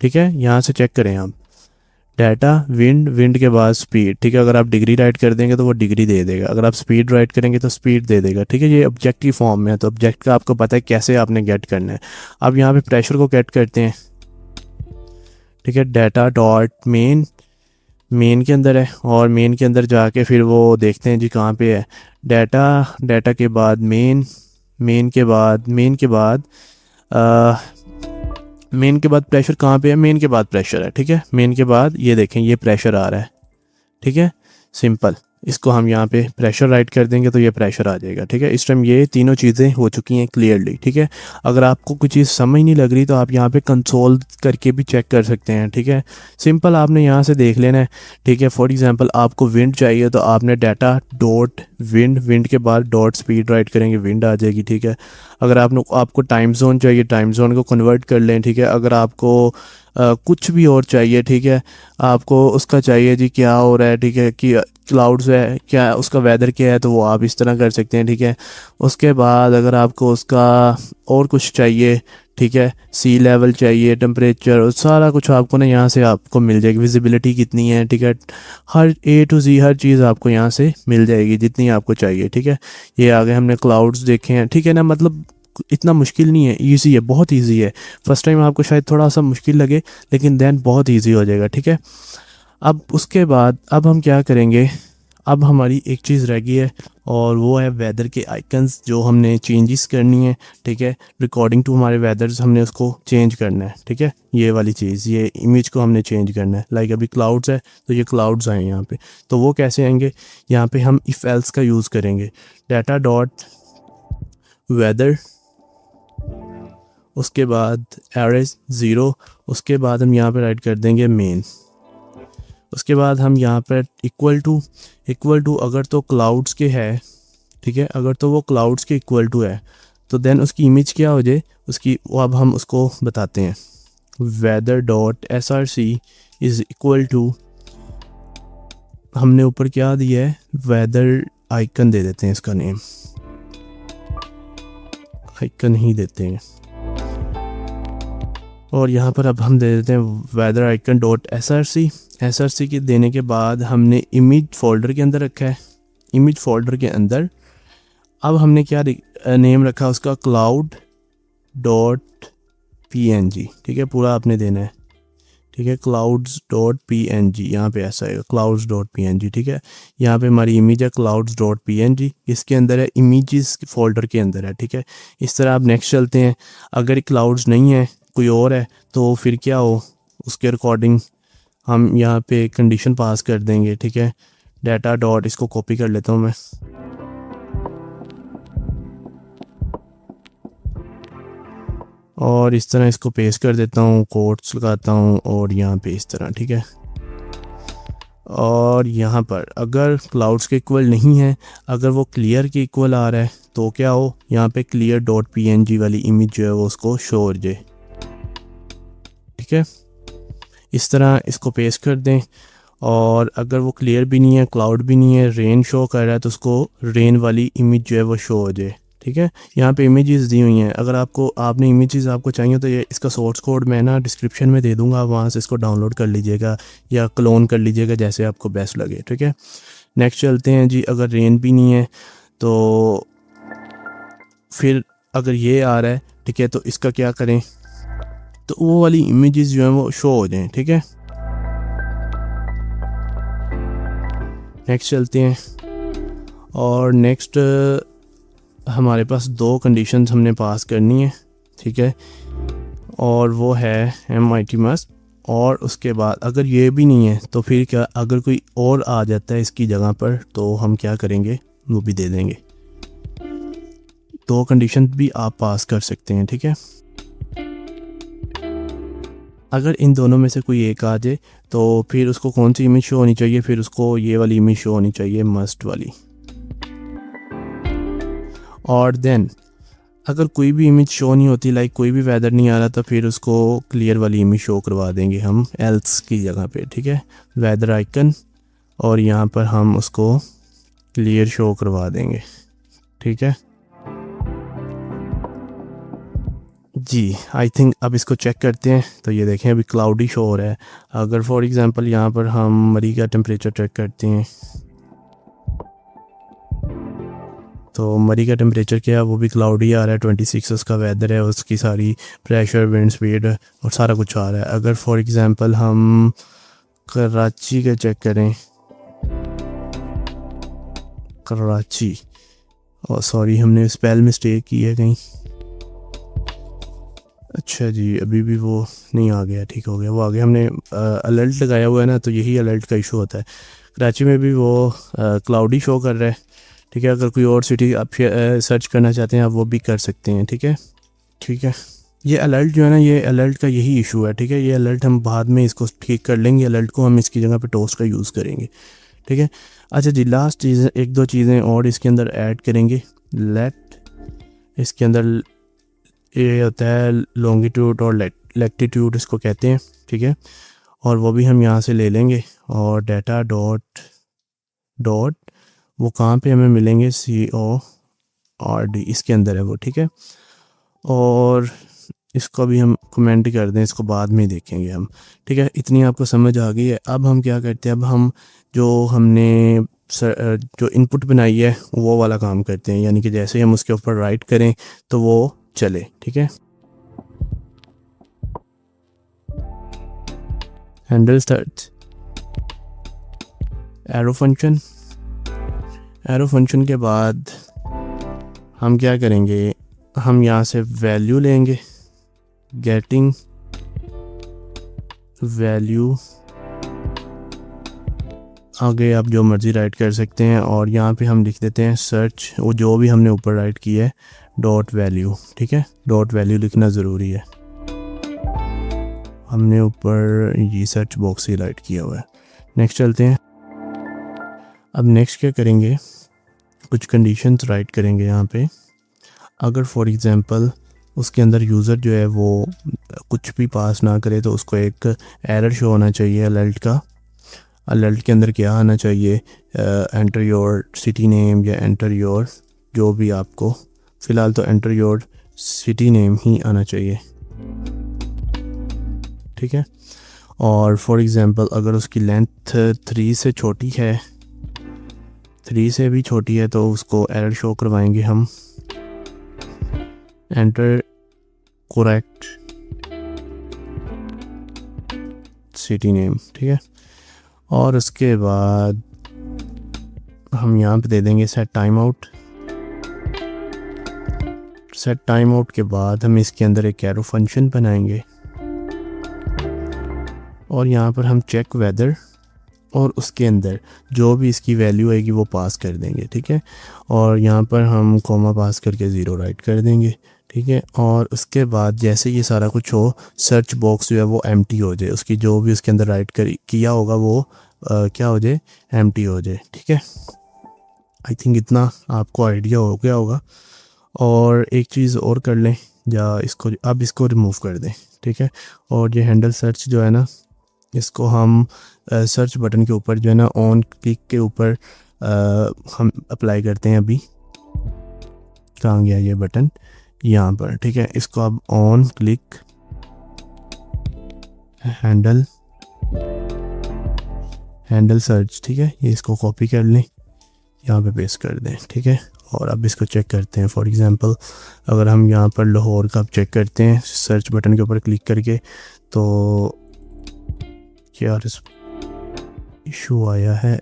ठीक है। यहाँ से चेक करें आप, डाटा विंड के बाद स्पीड, ठीक है। अगर आप डिग्री राइट कर देंगे तो वो डिग्री दे देगा, अगर आप स्पीड राइट करेंगे तो स्पीड दे देगा, ठीक है। ये ऑब्जेक्ट की फॉर्म में है, तो ऑब्जेक्ट का आपको पता है कैसे आपने गेट करना है। अब यहाँ पे प्रेशर को गेट करते हैं, ठीक है। डाटा डॉट मेन के अंदर है, और मेन के अंदर जाके फिर वो देखते हैं जी कहाँ पे है डाटा के बाद मेन के बाद प्रेशर कहाँ पे है, मेन के बाद प्रेशर है, ठीक है। मेन के बाद ये देखें ये प्रेशर आ रहा है, ठीक है। सिंपल, इसको हम यहाँ पे प्रेशर राइट कर देंगे तो ये प्रेशर आ जाएगा, ठीक है। इस टाइम ये तीनों चीज़ें हो चुकी हैं क्लियरली, ठीक है। अगर आपको कुछ चीज़ समझ नहीं लग रही तो आप यहाँ पे कंसोल करके भी चेक कर सकते हैं, ठीक है। सिंपल आपने यहाँ से देख लेना है, ठीक है। फॉर एग्जांपल आपको विंड चाहिए तो आपने डाटा डॉट विंड, विंड के बाद डॉट स्पीड राइट करेंगे, विंड आ जाएगी, ठीक है। अगर आपको टाइम जोन चाहिए, टाइम जोन को कन्वर्ट कर लें, ठीक है। अगर आपको कुछ भी और चाहिए, ठीक है, आपको उसका चाहिए जी क्या हो रहा है, ठीक है, कि क्लाउड्स है क्या, उसका वेदर क्या है, तो वो आप इस तरह कर सकते हैं, ठीक है। उसके बाद अगर आपको उसका और कुछ चाहिए, ठीक है, सी लेवल चाहिए, टेम्परेचर, सारा कुछ आपको ना यहाँ से आपको मिल जाएगी। विजिबिलिटी कितनी है, ठीक है, हर A to Z हर चीज़ आपको यहाँ से मिल जाएगी जितनी आपको चाहिए, ठीक है। ये आगे हमने क्लाउड्स देखे हैं, ठीक है ना। मतलब इतना मुश्किल नहीं है, इजी है, बहुत इजी है। फर्स्ट टाइम आपको शायद थोड़ा सा मुश्किल लगे लेकिन देन बहुत इजी हो जाएगा, ठीक है। अब उसके बाद अब हम क्या करेंगे, अब हमारी एक चीज़ रह गई है और वो है वेदर के आइकन्स जो हमने चेंजेस करनी है, ठीक है। रिकॉर्डिंग टू हमारे वेदर्स हमने उसको चेंज करना है, ठीक है। ये वाली चीज़, ये इमेज को हमने चेंज करना है। लाइक अभी क्लाउड्स है तो ये क्लाउड्स आए यहाँ पे, तो वो कैसे आएंगे, यहाँ पे हम इफ एल्स का यूज़ करेंगे, डाटा डॉट वेदर, उसके बाद एरेज 0, उसके बाद हम यहाँ पे राइट कर देंगे मेन, उसके बाद हम यहाँ पर इक्वल टू अगर तो क्लाउड्स के है, ठीक है, अगर तो वो क्लाउड्स के इक्वल टू है तो देन उसकी इमेज क्या हो जाए उसकी, वो अब हम उसको बताते हैं। Weather dot src is equal to, हमने ऊपर क्या दिया है, वेदर आइकन दे देते हैं, इसका नेम आइकन ही देते हैं। और यहाँ पर अब हम दे देते हैं वेदर आइकन डॉट src के देने के बाद हमने इमेज फोल्डर के अंदर रखा है। इमेज फोल्डर के अंदर अब हमने क्या नेम रखा उसका, क्लाउड डॉट png, ठीक है, पूरा आपने देना है, ठीक है। क्लाउड्स डॉट png, यहाँ पे ऐसा है क्लाउड्स डॉट png, ठीक है। यहाँ पे हमारी इमेज है क्लाउड्स डॉट png, इसके अंदर है, इमेजेस फोल्डर के अंदर है, ठीक है। इस तरह आप नेक्स्ट चलते हैं। अगर क्लाउड्स नहीं है कोई और है तो फिर क्या हो, उसके अकॉर्डिंग हम यहाँ पे कंडीशन पास कर देंगे, ठीक है। डाटा डॉट, इसको कॉपी कर लेता हूँ मैं, और इस तरह इसको पेस्ट कर देता हूँ, कोट्स लगाता हूँ और यहाँ पे इस तरह, ठीक है। और यहाँ पर अगर क्लाउड्स के इक्वल नहीं है, अगर वो क्लियर के इक्वल आ रहा है तो क्या हो, यहाँ पे क्लियर डॉट png वाली इमेज जो है वो उसको शो हो जाए, ठीक है। इस तरह इसको पेस्ट कर दें। और अगर वो क्लियर भी नहीं है, क्लाउड भी नहीं है, रेन शो कर रहा है तो उसको रेन वाली इमेज जो है वो शो हो जाए, ठीक है। यहाँ पे इमेजेस दी हुई हैं, अगर आपने इमेजेस आपको चाहिए तो ये इसका सोर्स कोड मैं ना डिस्क्रिप्शन में दे दूँगा, वहाँ से इसको डाउनलोड कर लीजिएगा या क्लोन कर लीजिएगा जैसे आपको बेस्ट लगे, ठीक है। नेक्स्ट चलते हैं जी। अगर रेन भी नहीं है तो फिर अगर ये आ रहा है, ठीक है, तो इसका क्या करें, तो वो वाली इमेजेस जो हैं वो शो हो जाएं, ठीक है। नेक्स्ट चलते हैं। और नेक्स्ट हमारे पास 2 कंडीशंस हमने पास करनी है, ठीक है, और वो है MIT मस्ट। और उसके बाद अगर ये भी नहीं है तो फिर क्या, अगर कोई और आ जाता है इसकी जगह पर तो हम क्या करेंगे, वो भी दे देंगे। 2 कंडीशन भी आप पास कर सकते हैं, ठीक है। अगर इन दोनों में से कोई एक आ जाए तो फिर उसको कौन सी इमेज शो होनी चाहिए, फिर उसको ये वाली इमेज शो होनी चाहिए, मस्ट वाली। और देन अगर कोई भी इमेज शो नहीं होती, लाइक कोई भी वेदर नहीं आ रहा, तो फिर उसको क्लियर वाली इमेज शो करवा देंगे हम एल्स की जगह पे, ठीक है। वेदर आइकन और यहाँ पर हम उसको क्लियर शो करवा देंगे, ठीक है जी। आई थिंक अब इसको चेक करते हैं। तो ये देखें अभी क्लाउडी शो हो रहा है। अगर फॉर एग्जांपल यहाँ पर हम मरी का टेम्परेचर चेक करते हैं तो मरी का टेम्परेचर क्या है, वो भी क्लाउडी आ रहा है, 26 उसका वेदर है, उसकी सारी प्रेशर, विंड स्पीड और सारा कुछ आ रहा है। अगर फॉर एग्जांपल हम कराची का चेक करें, कराची, और सॉरी हमने स्पेल मिस्टेक की है कहीं, अच्छा जी, अभी भी वो नहीं आ गया, ठीक हो गया, वो आ गया। हमने अलर्ट लगाया हुआ है ना, तो यही अलर्ट का इशू होता है। कराची में भी वो क्लाउडी शो कर रहा है, ठीक है। अगर कोई और सिटी आप सर्च करना चाहते हैं, आप वो भी कर सकते हैं, ठीक है। ठीक है, ये अलर्ट जो है ना, ये अलर्ट का यही इशू है, ठीक है। ये अलर्ट हम बाद में इसको ठीक कर लेंगे, अलर्ट को हम इसकी जगह पे टोस्ट का यूज़ करेंगे, ठीक है। अच्छा जी, लास्ट चीज़, एक दो चीज़ें और इसके अंदर ऐड करेंगे। लेट, इसके अंदर ये होता है लॉन्गिट्यूड और लैटिट्यूड इसको कहते हैं, ठीक है। और वो भी हम यहाँ से ले लेंगे। और डाटा डॉट डॉट वो कहाँ पे हमें मिलेंगे, CORD इसके अंदर है वो, ठीक है। और इसको भी हम कमेंट कर दें, इसको बाद में देखेंगे हम, ठीक है। इतनी आपको समझ आ गई है। अब हम क्या करते हैं, अब हम जो हमने जो इनपुट बनाई है वो वाला काम करते हैं, यानी कि जैसे ही हम उसके ऊपर राइट करें तो वो चले, ठीक है। Handle search arrow function, arrow function के बाद हम क्या करेंगे, हम यहाँ से वैल्यू लेंगे, गेटिंग वैल्यू, आगे आप जो मर्ज़ी राइट कर सकते हैं। और यहाँ पे हम लिख देते हैं सर्च, वो जो भी हमने ऊपर राइट किया है, डॉट वैल्यू, ठीक है। डॉट वैल्यू लिखना ज़रूरी है, हमने ऊपर ये सर्च बॉक्स ही राइट किया हुआ है। नेक्स्ट चलते हैं। अब नेक्स्ट क्या करेंगे, कुछ कंडीशंस राइट करेंगे यहाँ पे। अगर फॉर एग्ज़ाम्पल उसके अंदर यूज़र जो है वो कुछ भी पास ना करे, तो उसको एक एरर शो होना चाहिए अलर्ट का। अलर्ट के अंदर क्या आना चाहिए, एंटर योर सिटी नेम या एंटर योर, जो भी आपको, फ़िलहाल तो एंटर योर सिटी नेम ही आना चाहिए, ठीक है। और फॉर एग्ज़ाम्पल अगर उसकी लेंथ 3 से छोटी है, 3 से भी छोटी है, तो उसको एरर शो करवाएंगे हम, एंटर करेक्ट सिटी नेम, ठीक है। और उसके बाद हम यहाँ पे दे देंगे set time out. Set time out के बाद हम इसके अंदर एक एरो फंक्शन बनाएंगे और यहाँ पर हम चेक वेदर, और उसके अंदर जो भी इसकी वैल्यू आएगी वो पास कर देंगे, ठीक है। और यहाँ पर हम कॉमा पास करके 0 राइट कर देंगे, ठीक है। और उसके बाद जैसे ये सारा कुछ हो, सर्च बॉक्स जो है वो एम्प्टी हो जाए, उसकी जो भी उसके अंदर राइट किया होगा वो क्या हो जाए, एम्प्टी हो जाए, ठीक है। आई थिंक इतना आपको आइडिया हो गया होगा। और एक चीज़ और कर लें, या इसको अब इसको रिमूव कर दें, ठीक है। और ये हैंडल सर्च जो है ना, इसको हम सर्च बटन के ऊपर जो है ना, ऑन क्लिक के ऊपर हम अप्लाई करते हैं। अभी कहाँ गया ये बटन, यहाँ पर, ठीक है। इसको अब ऑन क्लिक हैंडल सर्च, ठीक है। ये इसको कॉपी कर लें, यहाँ पे पेस्ट कर दें, ठीक है। और अब इसको चेक करते हैं। फॉर एग्ज़ाम्पल अगर हम यहाँ पर लाहौर का चेक करते हैं सर्च बटन के ऊपर क्लिक करके, तो क्या इशू आया है,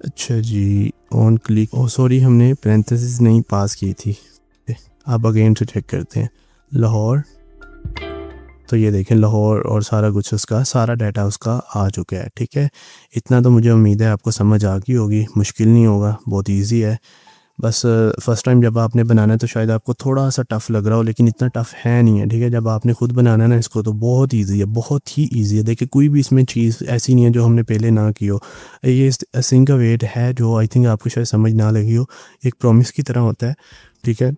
अच्छा जी, ऑन क्लिक, ओ सॉरी, हमने पैरेंथेसिस नहीं पास की थी। अब अगेन से चेक करते हैं लाहौर, तो ये देखें लाहौर और सारा कुछ उसका, सारा डाटा उसका आ चुका है, ठीक है। इतना तो मुझे उम्मीद है आपको समझ आ गई होगी, मुश्किल नहीं होगा, बहुत इजी है। बस फ़र्स्ट टाइम जब आपने बनाना है तो शायद आपको थोड़ा सा टफ़ लग रहा हो, लेकिन इतना टफ़ है नहीं है, ठीक है। जब आपने खुद बनाना है ना इसको, तो बहुत ईजी है, बहुत ही ईजी है। देखिए कोई भी इसमें चीज़ ऐसी नहीं है जो हमने पहले ना की हो। ये सिंग का वेट है जो आई थिंक आपको शायद समझ ना लगी हो, एक प्रॉमिस की तरह होता है, ठीक है।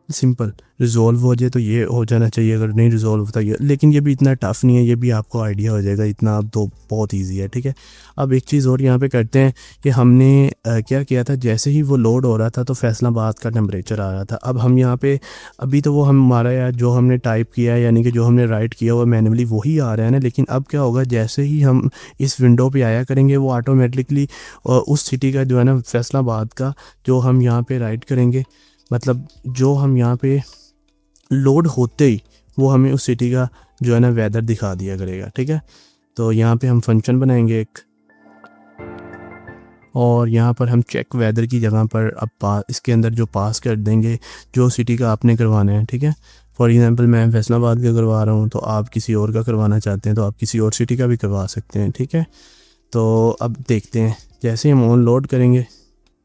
सिंपल रिजॉल्व हो जाए तो ये हो जाना चाहिए, अगर नहीं रिजॉल्व होता ये, लेकिन ये भी इतना टफ़ नहीं है, ये भी आपको आइडिया हो जाएगा इतना, अब तो बहुत इजी है, ठीक है। अब एक चीज़ और यहाँ पे करते हैं कि हमने क्या किया था, जैसे ही वो लोड हो रहा था तो फैसलाबाद का टेम्परेचर आ रहा था। अब हम यहाँ पे अभी तो वो हमारा यार जो हमने टाइप किया है, यानी कि जो हमने राइट किया हुआ मैनुअली वही आ रहा है ना, लेकिन अब क्या होगा, जैसे ही हम इस विंडो पर आया करेंगे वो ऑटोमेटिकली उस सिटी का जो है ना, फैसलाबाद का जो हम यहाँ पर राइट करेंगे, मतलब जो हम यहाँ पे लोड होते ही वो हमें उस सिटी का जो है ना वेदर दिखा दिया करेगा, ठीक है। तो यहाँ पे हम फंक्शन बनाएंगे एक, और यहाँ पर हम चेक वेदर की जगह पर अब इसके अंदर जो पास कर देंगे जो सिटी का आपने करवाना है, ठीक है। फॉर एग्ज़ाम्पल मैं फैसलाबाद का करवा रहा हूँ, तो आप किसी और का करवाना चाहते हैं तो आप किसी और सिटी का भी करवा सकते हैं, ठीक है। तो अब देखते हैं, जैसे ही हम ऑन लोड करेंगे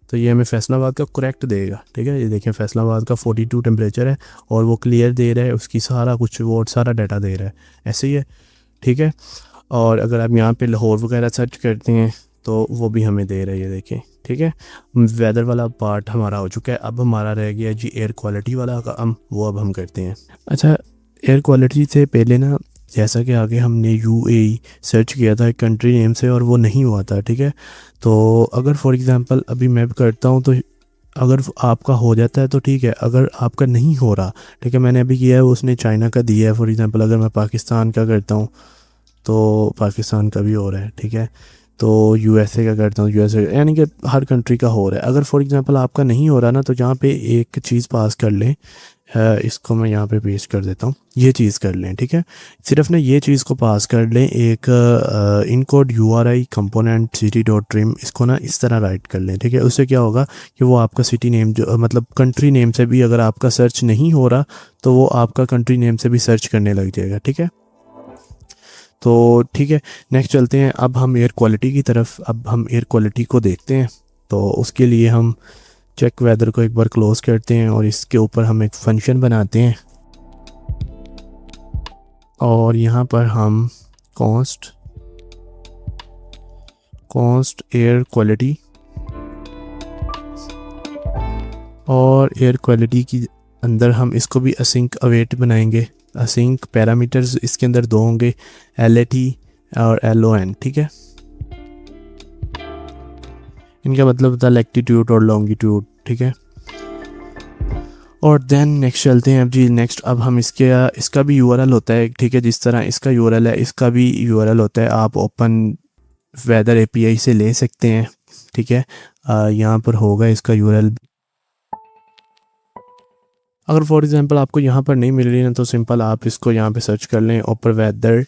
तो ये हमें फैसलाबाद का करेक्ट देगा, ठीक है। ये देखें फैसलाबाद का 42 टेम्परेचर है और वो क्लियर दे रहा है, उसकी सारा कुछ वो सारा डाटा दे रहा है, ऐसे ही है, ठीक है। और अगर आप यहाँ पे लाहौर वगैरह सर्च करते हैं तो वो भी हमें दे रहा है, ये देखें, ठीक है। वेदर वाला पार्ट हमारा हो चुका है, अब हमारा रह गया जी एयर क्वालिटी वाला काम, वो अब हम करते हैं। अच्छा, एयर क्वालिटी से पहले ना, जैसा कि आगे हमने यूएई सर्च किया था एक कंट्री नेम से और वो नहीं हुआ था, ठीक है। तो अगर फॉर एग्ज़ाम्पल अभी मैं करता हूँ तो अगर आपका हो जाता है तो ठीक है, अगर आपका नहीं हो रहा, ठीक है, मैंने अभी किया है, उसने चाइना का दिया है। फॉर एग्ज़ाम्पल अगर मैं पाकिस्तान का करता हूँ तो पाकिस्तान का भी हो रहा है, ठीक है। तो यूएसए का करता हूँ, यूएसए, यानी कि हर कंट्री का हो रहा है। अगर फॉर एग्ज़ाम्पल आपका नहीं हो रहा ना, तो जहाँ पे एक चीज़ पास कर लें, इसको मैं यहाँ पे पेस्ट कर देता हूँ, ये चीज़ कर लें, ठीक है। सिर्फ ना ये चीज़ को पास कर लें, एक encode URI component city dot trim, इसको ना इस तरह राइट कर लें, ठीक है। उससे क्या होगा कि वो आपका सिटी नेम जो मतलब कंट्री नेम से भी अगर आपका सर्च नहीं हो रहा तो वो आपका कंट्री नेम से भी सर्च करने लग जाएगा, ठीक है। तो ठीक है, नेक्स्ट चलते हैं अब हम एयर क्वालिटी की तरफ। अब हम एयर क्वालिटी को देखते हैं, तो उसके लिए हम चेक वेदर को एक बार क्लोज करते हैं और इसके ऊपर हम एक फंक्शन बनाते हैं और यहाँ पर हम कॉन्स्ट एयर क्वालिटी, और एयर क्वालिटी की अंदर हम इसको भी असिंक अवेट बनाएंगे। असिंक पैरामीटर्स इसके अंदर दो होंगे, LAT और LON, ठीक है। इनका मतलब होता है लैटिट्यूड और लॉन्गिट्यूड, ठीक है। और देन नेक्स्ट चलते हैं अब जी, नेक्स्ट अब हम इसका भी URL होता है, ठीक है। जिस तरह इसका URL है, इसका भी URL होता है, आप ओपन वेदर API से ले सकते हैं, ठीक है। यहाँ पर होगा इसका URL। अगर फॉर एग्ज़ाम्पल आपको यहाँ पर नहीं मिल रही ना, तो सिंपल आप इसको यहाँ पे सर्च कर लें, open weather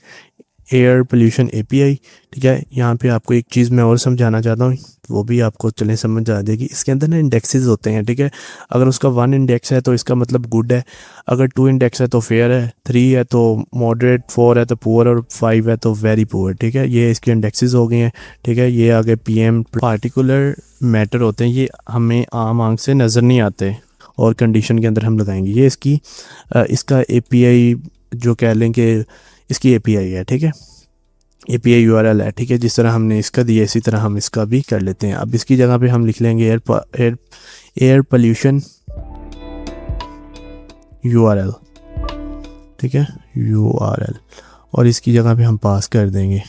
air pollution API, ठीक है। यहाँ पे आपको एक चीज़ मैं और समझाना चाहता हूँ, वो भी आपको चलें समझ आ जाएगी। इसके अंदर ना इंडेक्सेस होते हैं, ठीक है। अगर उसका 1 इंडेक्स है तो इसका मतलब गुड है, अगर 2 इंडेक्स है तो फेयर है, 3 है तो मॉडरेट, 4 है तो पुअर और 5 है तो वेरी पुअर, ठीक है। ये इसके इंडेक्सेस हो गए हैं, ठीक है। ये आगे PM पार्टिकुलर मैटर होते हैं, ये हमें आम आंख से नज़र नहीं आते और कंडीशन के अंदर हम लगाएंगे। ये इसका API जो कह लें कि इसकी API है, ठीक है, API URL है, ठीक है। जिस तरह हमने इसका दिया इसी तरह हम इसका भी कर लेते हैं। अब इसकी जगह पे हम लिख लेंगे एयर पोल्यूशन URL, ठीक है, URL, और इसकी जगह पे हम पास कर देंगे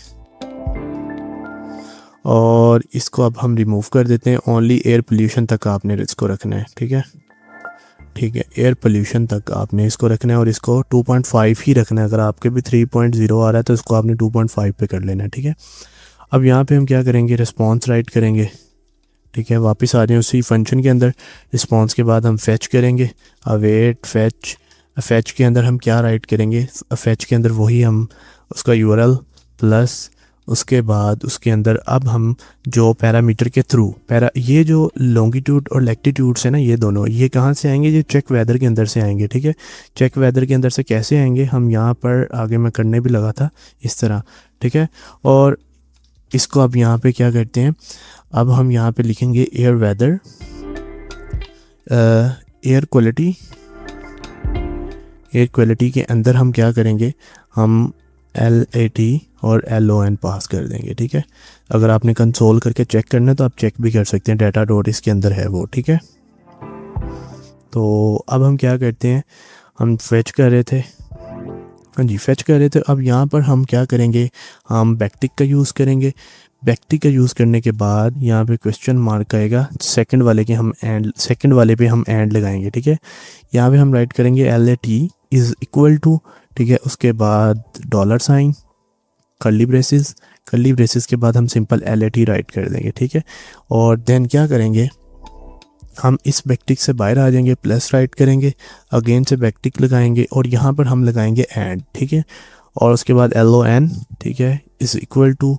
और इसको अब हम रिमूव कर देते हैं। ओनली एयर पोल्यूशन तक आपने इसको रखना है, ठीक है, ठीक है। एयर पोल्यूशन तक आपने इसको रखना है और इसको 2.5 ही रखना है। अगर आपके भी 3.0 आ रहा है तो इसको आपने 2.5 पे कर लेना है, ठीक है। अब यहाँ पे हम क्या करेंगे, रिस्पॉन्स राइट करेंगे, ठीक है। वापस आ जाए उसी फंक्शन के अंदर, रिस्पॉन्स के बाद हम फेच करेंगे, अवेट फेच। फेच के अंदर हम क्या राइट करेंगे, फेच के अंदर वही हम उसका URL प्लस उसके बाद उसके अंदर अब हम जो पैरामीटर के थ्रू ये जो लॉन्गिट्यूड और लैटिट्यूड्स है ना, ये दोनों ये कहाँ से आएंगे, ये चेक वेदर के अंदर से आएंगे, ठीक है। चेक वेदर के अंदर से कैसे आएंगे, हम यहाँ पर आगे मैं करने भी लगा था इस तरह, ठीक है। और इसको अब यहाँ पे क्या करते हैं, अब हम यहाँ पे लिखेंगे एयर वेदर एयर क्वालिटी के अंदर हम क्या करेंगे, हम LAT और LON पास कर देंगे, ठीक है। अगर आपने कंसोल करके चेक करना है तो आप चेक भी कर सकते हैं, डाटा डॉट इसके अंदर है वो, ठीक है। तो अब हम क्या करते हैं, हम फेच कर रहे थे, हाँ जी फेच कर रहे थे। अब यहाँ पर हम क्या करेंगे, हम बैकटिक का यूज़ करेंगे। बैकटिक का यूज़ करने के बाद यहाँ पे क्वेश्चन मार्क आएगा, सेकंड वाले पे हम एंड लगाएंगे, ठीक है। यहाँ पे हम राइट करेंगे LAT इज़ इक्वल टू, ठीक है। उसके बाद $, कर्ली ब्रेसेस के बाद हम सिंपल LAT राइट कर देंगे, ठीक है। और देन क्या करेंगे, हम इस बैकटिक से बाहर आ जाएंगे, प्लस राइट करेंगे, अगेन से बैकटिक लगाएंगे और यहाँ पर हम लगाएंगे एंड, ठीक है। और उसके बाद LON, ठीक है, is equal to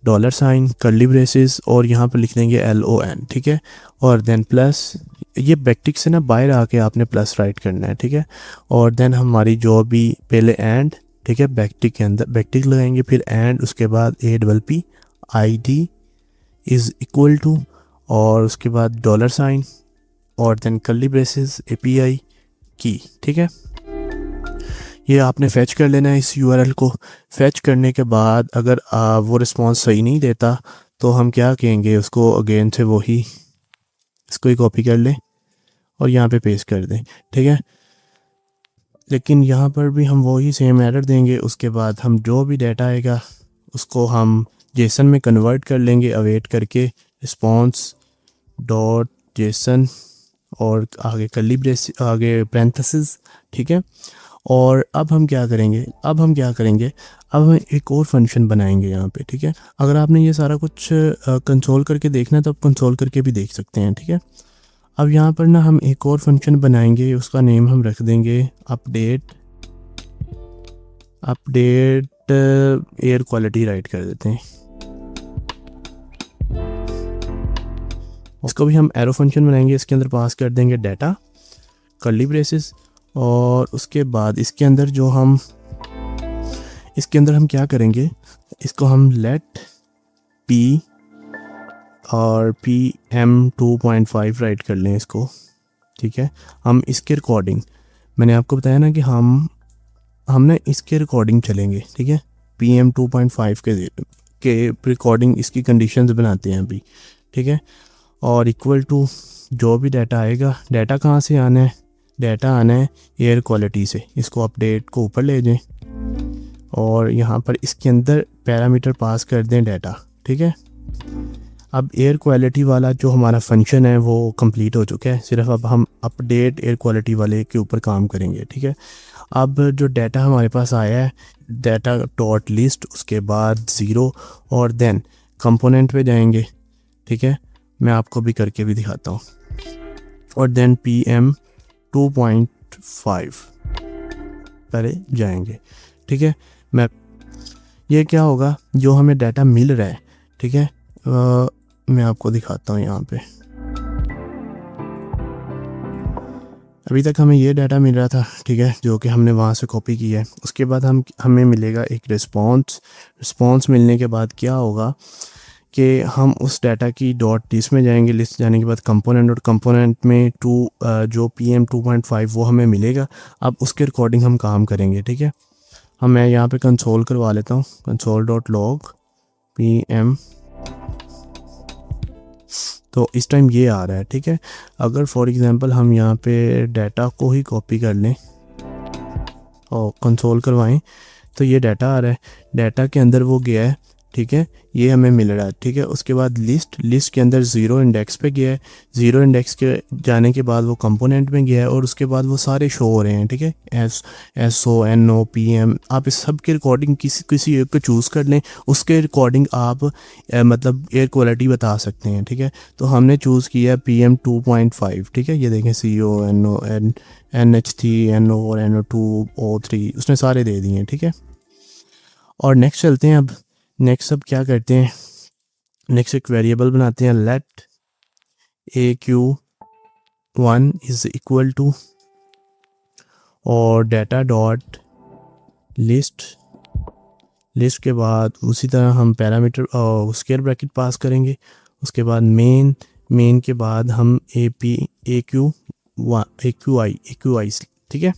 dollar sign, curly braces और यहाँ पर लिख देंगे LON, ठीक है। और देन प्लस, ये बैकटिक से ना बाहर आके आपने प्लस राइट करना है, ठीक है। और देन हमारी जो भी पहले एंड, ठीक है, बैकटिक के अंदर बैकटिक लगाएंगे, फिर एंड, उसके बाद APP ID is equal to, और उसके बाद डॉलर साइन और देन कर्ली ब्रेसेस API की, ठीक है। ये आपने फैच कर लेना है इस URL को। फैच करने के बाद अगर वो रिस्पॉन्स सही नहीं देता तो हम क्या कहेंगे, उसको अगेन से वही इसको ही कॉपी कर लें और यहाँ पे पेस्ट कर दें, ठीक है। लेकिन यहाँ पर भी हम वही सेम एरर देंगे। उसके बाद हम जो भी डाटा आएगा उसको हम जेसन में कन्वर्ट कर लेंगे, अवेट करके रिस्पॉन्स डॉट जेसन और आगे कर्ली ब्रेस, आगे पैरेंथेसिस, ठीक है। और अब हम क्या करेंगे, अब हम हम एक और फंक्शन बनाएंगे यहाँ पे, ठीक है। अगर आपने ये सारा कुछ कंसोल करके देखना है तो आप कंसोल करके भी देख सकते हैं, ठीक है। अब यहाँ पर ना हम एक और फंक्शन बनाएंगे, उसका नेम हम रख देंगे अपडेट एयर क्वालिटी राइट कर देते हैं। इसको भी हम एरो फंक्शन बनाएंगे, इसके अंदर पास कर देंगे डाटा कर्ली ब्रेसेस, और उसके बाद इसके अंदर हम क्या करेंगे, इसको हम लेट P और PM2.5 राइट कर लें इसको, ठीक है। हम इसके रिकॉर्डिंग, मैंने आपको बताया ना कि हमने इसके रिकॉर्डिंग चलेंगे, ठीक है। PM2.5 के रिकॉर्डिंग इसकी कंडीशंस बनाते हैं अभी, ठीक है। और इक्वल टू जो भी डाटा आएगा, डाटा कहाँ से आना है, डाटा आना है एयर क्वालिटी से। इसको अपडेट को ऊपर ले जाएं और यहाँ पर इसके अंदर पैरामीटर पास कर दें डाटा, ठीक है। अब एयर क्वालिटी वाला जो हमारा फंक्शन है वो कंप्लीट हो चुका है, सिर्फ अब हम अपडेट एयर क्वालिटी वाले के ऊपर काम करेंगे, ठीक है। अब जो डाटा हमारे पास आया है, डाटा डॉट लिस्ट, उसके बाद 0 और देन कंपोनेंट पे जाएंगे, ठीक है। मैं आपको भी करके भी दिखाता हूँ। और देन PM2.5 पहले जाएंगे, ठीक है। ये क्या होगा, जो हमें डाटा मिल रहा है, ठीक है, मैं आपको दिखाता हूँ यहाँ पे। अभी तक हमें ये डाटा मिल रहा था, ठीक है, जो कि हमने वहाँ से कॉपी किया है। उसके बाद हमें मिलेगा एक रिस्पॉन्स मिलने के बाद क्या होगा कि हम उस डाटा की डॉट लिस्ट में जाएंगे। लिस्ट जाने के बाद कंपोनेंट, और कंपोनेंट में जो PM2.5 वो हमें मिलेगा। अब उसके रिकॉर्डिंग हम काम करेंगे, ठीक है। मैं यहाँ पे कंसोल करवा लेता हूँ, console.log PM, तो इस टाइम ये आ रहा है, ठीक है। अगर फॉर एग्जांपल हम यहाँ पे डाटा को ही कॉपी कर लें और कंसोल करवाएं तो ये डाटा आ रहा है, डाटा के अंदर वो गया है, ठीक है, ये हमें मिल रहा है, ठीक है। उसके बाद लिस्ट के अंदर 0 इंडेक्स पे गया है, 0 इंडेक्स के जाने के बाद वो कंपोनेंट में गया है, और उसके बाद वो सारे शो हो रहे हैं, ठीक है। SO NO PM, आप इस सब के रिकॉर्डिंग किसी एक को चूज़ कर लें, उसके रिकॉर्डिंग आप मतलब एयर क्वालिटी बता सकते हैं, ठीक है। तो हमने चूज़ किया PM2.5, ठीक है। ये देखें CO NO NH3 NO और NO2 O3 उसने सारे दे दिए हैं, ठीक है। और नेक्स्ट चलते हैं। अब नेक्स्ट अब क्या करते हैं, नेक्स्ट एक वेरिएबल बनाते हैं, let AQ1 is equal to और डाटा डॉट लिस्ट के बाद उसी तरह हम पैरामीटर और स्क्वायर ब्रैकेट पास करेंगे। उसके बाद मेन के बाद हम AQI, ठीक है।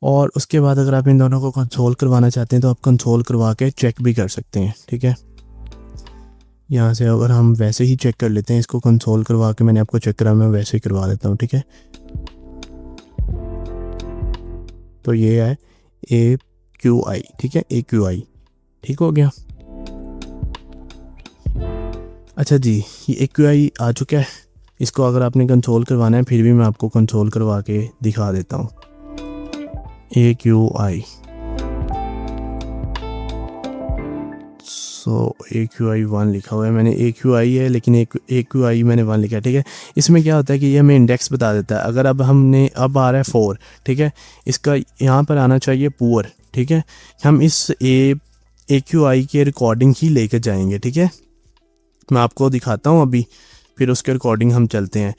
और उसके बाद अगर आप इन दोनों को कंसोल करवाना चाहते हैं तो आप कंसोल करवा के चेक भी कर सकते हैं, ठीक है। यहाँ से अगर हम वैसे ही चेक कर लेते हैं, इसको कंसोल करवा के मैंने आपको चेक करा, मैं वैसे ही करवा देता हूँ, ठीक है। तो ये है AQI, ठीक है, AQI ठीक हो गया। अच्छा जी, ये AQI आ चुका है। इसको अगर आपने कंसोल करवाना है फिर भी मैं आपको कंसोल करवा के दिखा देता हूँ। AQI, AQI 1 लिखा हुआ है, मैंने AQI है लेकिन AQI मैंने 1 लिखा है, ठीक है। इसमें क्या होता है कि ये हमें इंडेक्स बता देता है। अगर अब आ रहा है 4, ठीक है, इसका यहाँ पर आना चाहिए पुअर, ठीक है। हम इस AQI के रिकॉर्डिंग ही लेकर जाएंगे, ठीक है। मैं आपको दिखाता हूँ अभी, फिर उसके रिकॉर्डिंग हम चलते हैं।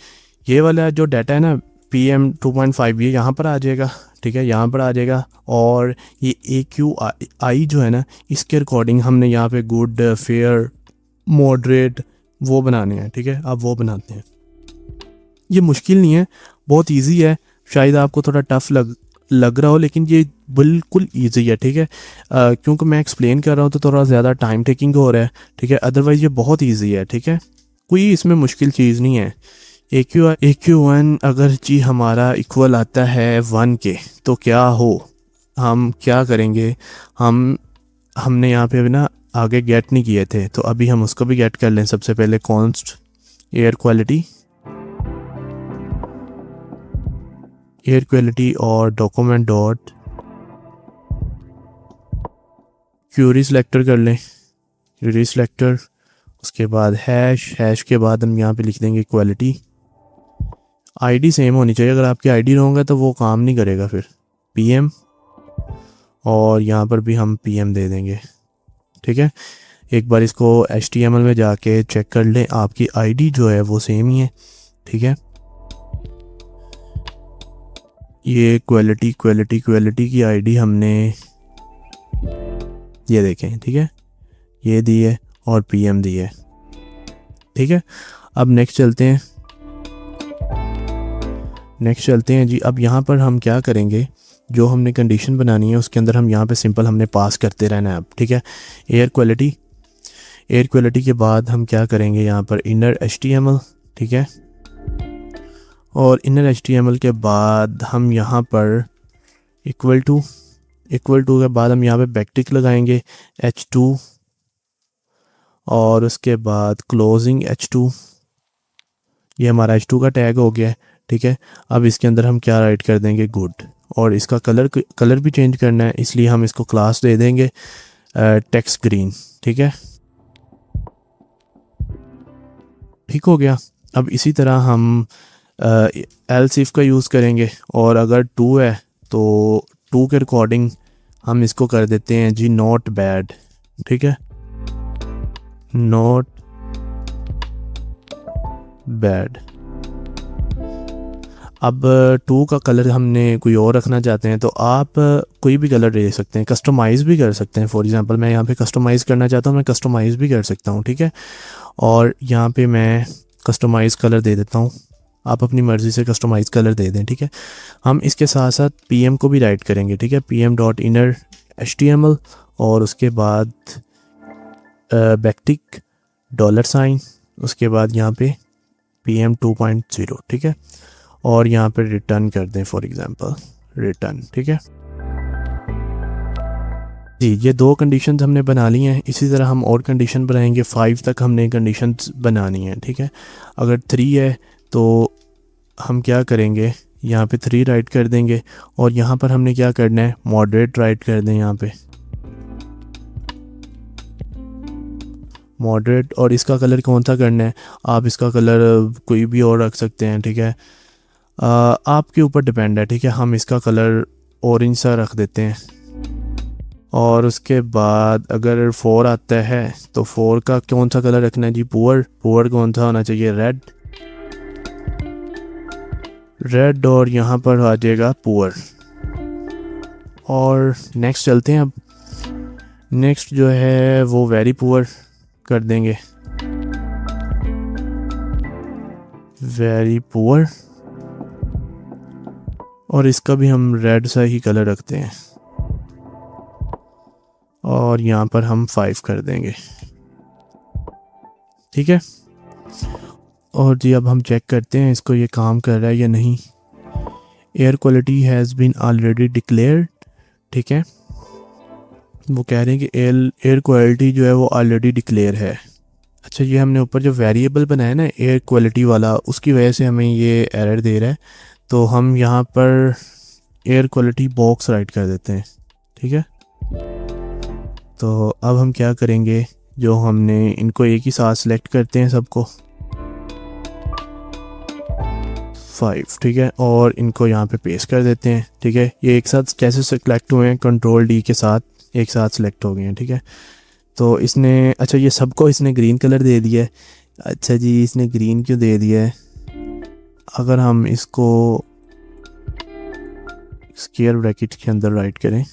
ये वाला जो डाटा है ना PM 2.5 ये यहाँ पर आ जाएगा, ठीक है, यहाँ पर आ जाएगा। और ये AQI जो है ना इसके रिकॉर्डिंग हमने यहाँ पे गुड, फेयर, मॉडरेट वो बनाने हैं, ठीक है। आप वो बनाते हैं। ये मुश्किल नहीं है, बहुत इजी है। शायद आपको थोड़ा टफ लग रहा हो, लेकिन ये बिल्कुल इजी है, ठीक है। क्योंकि मैं एक्सप्लेन कर रहा हूँ तो थोड़ा ज़्यादा टाइम टेकिंग हो रहा है, ठीक है। अदरवाइज़ ये बहुत इजी है, ठीक है, कोई इसमें मुश्किल चीज़ नहीं है। AQ1 अगर जी हमारा इक्वल आता है 1 के तो क्या हो, हम क्या करेंगे, हमने यहाँ पे ना आगे गेट नहीं किए थे, तो अभी हम उसको भी गेट कर लें। सबसे पहले कॉन्स्ट एयर क्वालिटी और डॉक्यूमेंट डॉट क्यूरी सिलेक्टर कर लें, क्यूरी सिलेक्टर। उसके बाद हैश के बाद हम यहाँ पे लिख देंगे क्वालिटी। आईडी सेम होनी चाहिए, अगर आपकी आईडी रॉन्ग है तो वो काम नहीं करेगा फिर। PM और यहाँ पर भी हम PM दे देंगे, ठीक है। एक बार इसको HTML में जाके चेक कर लें, आपकी आईडी जो है वो सेम ही है, ठीक है। ये क्वालिटी की आईडी हमने ये देखें, ठीक है, ये दी है और PM दी है, ठीक है। अब नेक्स्ट चलते हैं जी। अब यहाँ पर हम क्या करेंगे, जो हमने कंडीशन बनानी है उसके अंदर हम यहाँ पे सिंपल हमने पास करते रहना है अब, ठीक है। एयर क्वालिटी के बाद हम क्या करेंगे, यहाँ पर इनर HTML, ठीक है। और इनर HTML के बाद हम यहाँ पर इक्वल टू के बाद हम यहाँ पे बैकटिक लगाएंगे H2 और उसके बाद क्लोजिंग H2। ये हमारा H2 का टैग हो गया है, ठीक है। अब इसके अंदर हम क्या राइट कर देंगे, गुड। और इसका कलर भी चेंज करना है, इसलिए हम इसको क्लास दे देंगे टेक्स्ट ग्रीन, ठीक है। ठीक हो गया। अब इसी तरह हम एल्स इफ का यूज़ करेंगे, और अगर 2 है तो 2 के रिकॉर्डिंग हम इसको कर देते हैं जी नॉट बैड, ठीक है, नॉट बैड। अब 2 का कलर हमने कोई और रखना चाहते हैं तो आप कोई भी कलर दे सकते हैं, कस्टमाइज़ भी कर सकते हैं। फॉर एग्जांपल मैं यहाँ पे कस्टमाइज़ करना चाहता हूँ, मैं कस्टमाइज़ भी कर सकता हूँ, ठीक है। और यहाँ पे मैं कस्टमाइज़ कलर दे देता हूँ, आप अपनी मर्ज़ी से कस्टमाइज़ कलर दे दें, ठीक है। हम इसके साथ साथ PM को भी राइट करेंगे, ठीक है, PM.inner HTML और उसके बाद बैकटिक $, उसके बाद यहाँ पे PM 2.0, ठीक है। और यहाँ पे रिटर्न कर दें, फॉर एग्जांपल रिटर्न, ठीक है जी। ये 2 कंडीशंस हमने बना ली हैं। इसी तरह हम और कंडीशन बनाएंगे, 5 तक हमने कंडीशंस बनानी है, ठीक है। अगर 3 है तो हम क्या करेंगे, यहाँ पे 3 राइट कर देंगे और यहाँ पर हमने क्या करना है, मॉडरेट राइट कर दें यहाँ पे मॉडरेट। और इसका कलर कौन सा करना है, आप इसका कलर कोई भी और रख सकते हैं, ठीक है, आपके ऊपर डिपेंड है, ठीक है। हम इसका कलर ऑरेंज सा रख देते हैं। और उसके बाद अगर 4 आता है तो 4 का कौन सा कलर रखना है जी, पुअर कौन सा होना चाहिए, रेड। और यहाँ पर आ जाएगा पुअर। और नेक्स्ट चलते हैं। अब नेक्स्ट जो है वो वेरी पुअर कर देंगे, वेरी पुअर। और इसका भी हम रेड सा ही कलर रखते हैं और यहाँ पर हम 5 कर देंगे, ठीक है। और जी अब हम चेक करते हैं इसको, ये काम कर रहा है या नहीं। Air quality has been already declared, ठीक है। वो कह रहे हैं कि एयर क्वालिटी जो है वो ऑलरेडी डिक्लेयर है। अच्छा, ये हमने ऊपर जो वेरिएबल बनाया ना एयर क्वालिटी वाला, उसकी वजह से हमें ये एरर दे रहा है। तो हम यहाँ पर एयर क्वालिटी बॉक्स राइट कर देते हैं, ठीक है। तो अब हम क्या करेंगे, जो हमने इनको एक ही साथ सेलेक्ट करते हैं सबको 5, ठीक है, और इनको यहाँ पे पेस्ट कर देते हैं, ठीक है। ये एक साथ कैसे सेलेक्ट हुए हैं, Ctrl D के साथ एक साथ सेलेक्ट हो गए हैं, ठीक है। तो इसने अच्छा ये सबको इसने ग्रीन कलर दे दिया है। अच्छा जी, इसने ग्रीन क्यों दे दिया है? अगर हम इसको स्क्वायर ब्रैकेट के अंदर राइट करें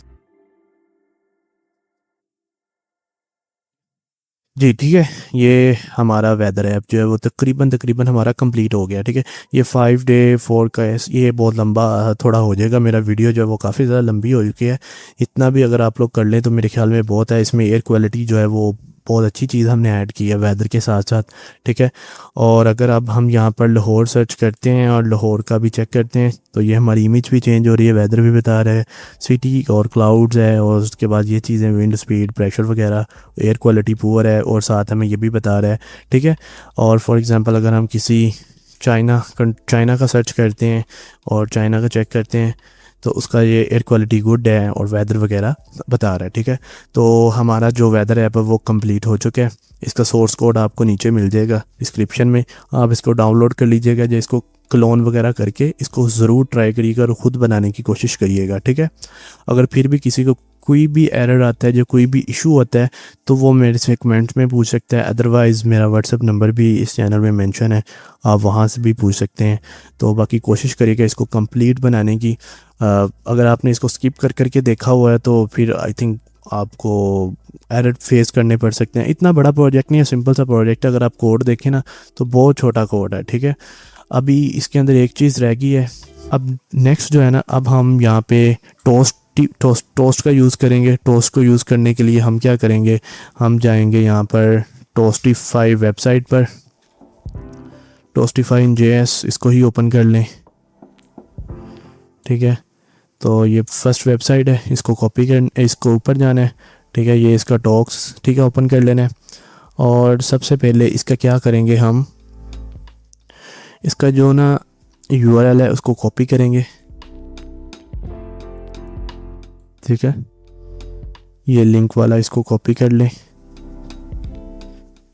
जी, ठीक है, ये हमारा वेदर ऐप जो है वो तकरीबन हमारा कंप्लीट हो गया, ठीक है। ये 5 डे 4 का ये बहुत लंबा थोड़ा हो जाएगा, मेरा वीडियो जो है वो काफ़ी ज़्यादा लंबी हो चुकी है। इतना भी अगर आप लोग कर लें तो मेरे ख्याल में बहुत है। इसमें एयर क्वालिटी जो है वो बहुत अच्छी चीज़ हमने ऐड की है वेदर के साथ साथ, ठीक है। और अगर अब हम यहाँ पर लाहौर सर्च करते हैं और लाहौर का भी चेक करते हैं तो ये हमारी इमेज भी चेंज हो रही है, वेदर भी बता रहा है, सिटी और क्लाउड्स है, और उसके बाद ये चीज़ें विंड स्पीड प्रेशर वगैरह, एयर क्वालिटी पुअर है, और साथ हमें ये भी बता रहा है, ठीक है। और फॉर एग्ज़ाम्पल अगर हम किसी चाइना का सर्च करते हैं और चाइना का चेक करते हैं तो उसका ये एयर क्वालिटी गुड है और वेदर वगैरह बता रहा है, ठीक है। तो हमारा जो वेदर ऐप है वो कंप्लीट हो चुका है। इसका सोर्स कोड आपको नीचे मिल जाएगा डिस्क्रिप्शन में, आप इसको डाउनलोड कर लीजिएगा, जो इसको क्लोन वगैरह करके इसको ज़रूर ट्राई करिएगा और ख़ुद बनाने की कोशिश करिएगा, ठीक है। अगर फिर भी किसी को कोई भी एरर आता है, जो कोई भी इशू होता है, तो वो मेरे से कमेंट्स में पूछ सकता है। अदरवाइज़ मेरा व्हाट्सअप नंबर भी इस चैनल में मेंशन है, आप वहाँ से भी पूछ सकते हैं। तो बाकी कोशिश करिएगा इसको कंप्लीट बनाने की। अगर आपने इसको स्किप कर करके देखा हुआ है तो फिर आई थिंक आपको एरर फेस करने पड़ सकते हैं। इतना बड़ा प्रोजेक्ट नहीं है, सिंपल सा प्रोजेक्ट है। अगर आप कोड देखें ना तो बहुत छोटा कोड है, ठीक है। अभी इसके अंदर एक चीज़ रह गई है। अब नेक्स्ट जो है ना, अब हम यहाँ पे टोस्ट का यूज़ करेंगे। टोस्ट को यूज़ करने के लिए हम क्या करेंगे, हम जाएंगे यहाँ पर टोस्टिफाई वेबसाइट पर, टोस्टिफाई इन JS, इसको ही ओपन कर लें, ठीक है। तो ये फर्स्ट वेबसाइट है, इसको कॉपी कर, इसको ऊपर जाना है, ठीक है। ये इसका डॉक्स, ठीक है, ओपन कर लेना है। और सबसे पहले इसका क्या करेंगे, हम इसका जो ना URL है उसको कॉपी करेंगे, ठीक है। ये लिंक वाला इसको कॉपी कर लें।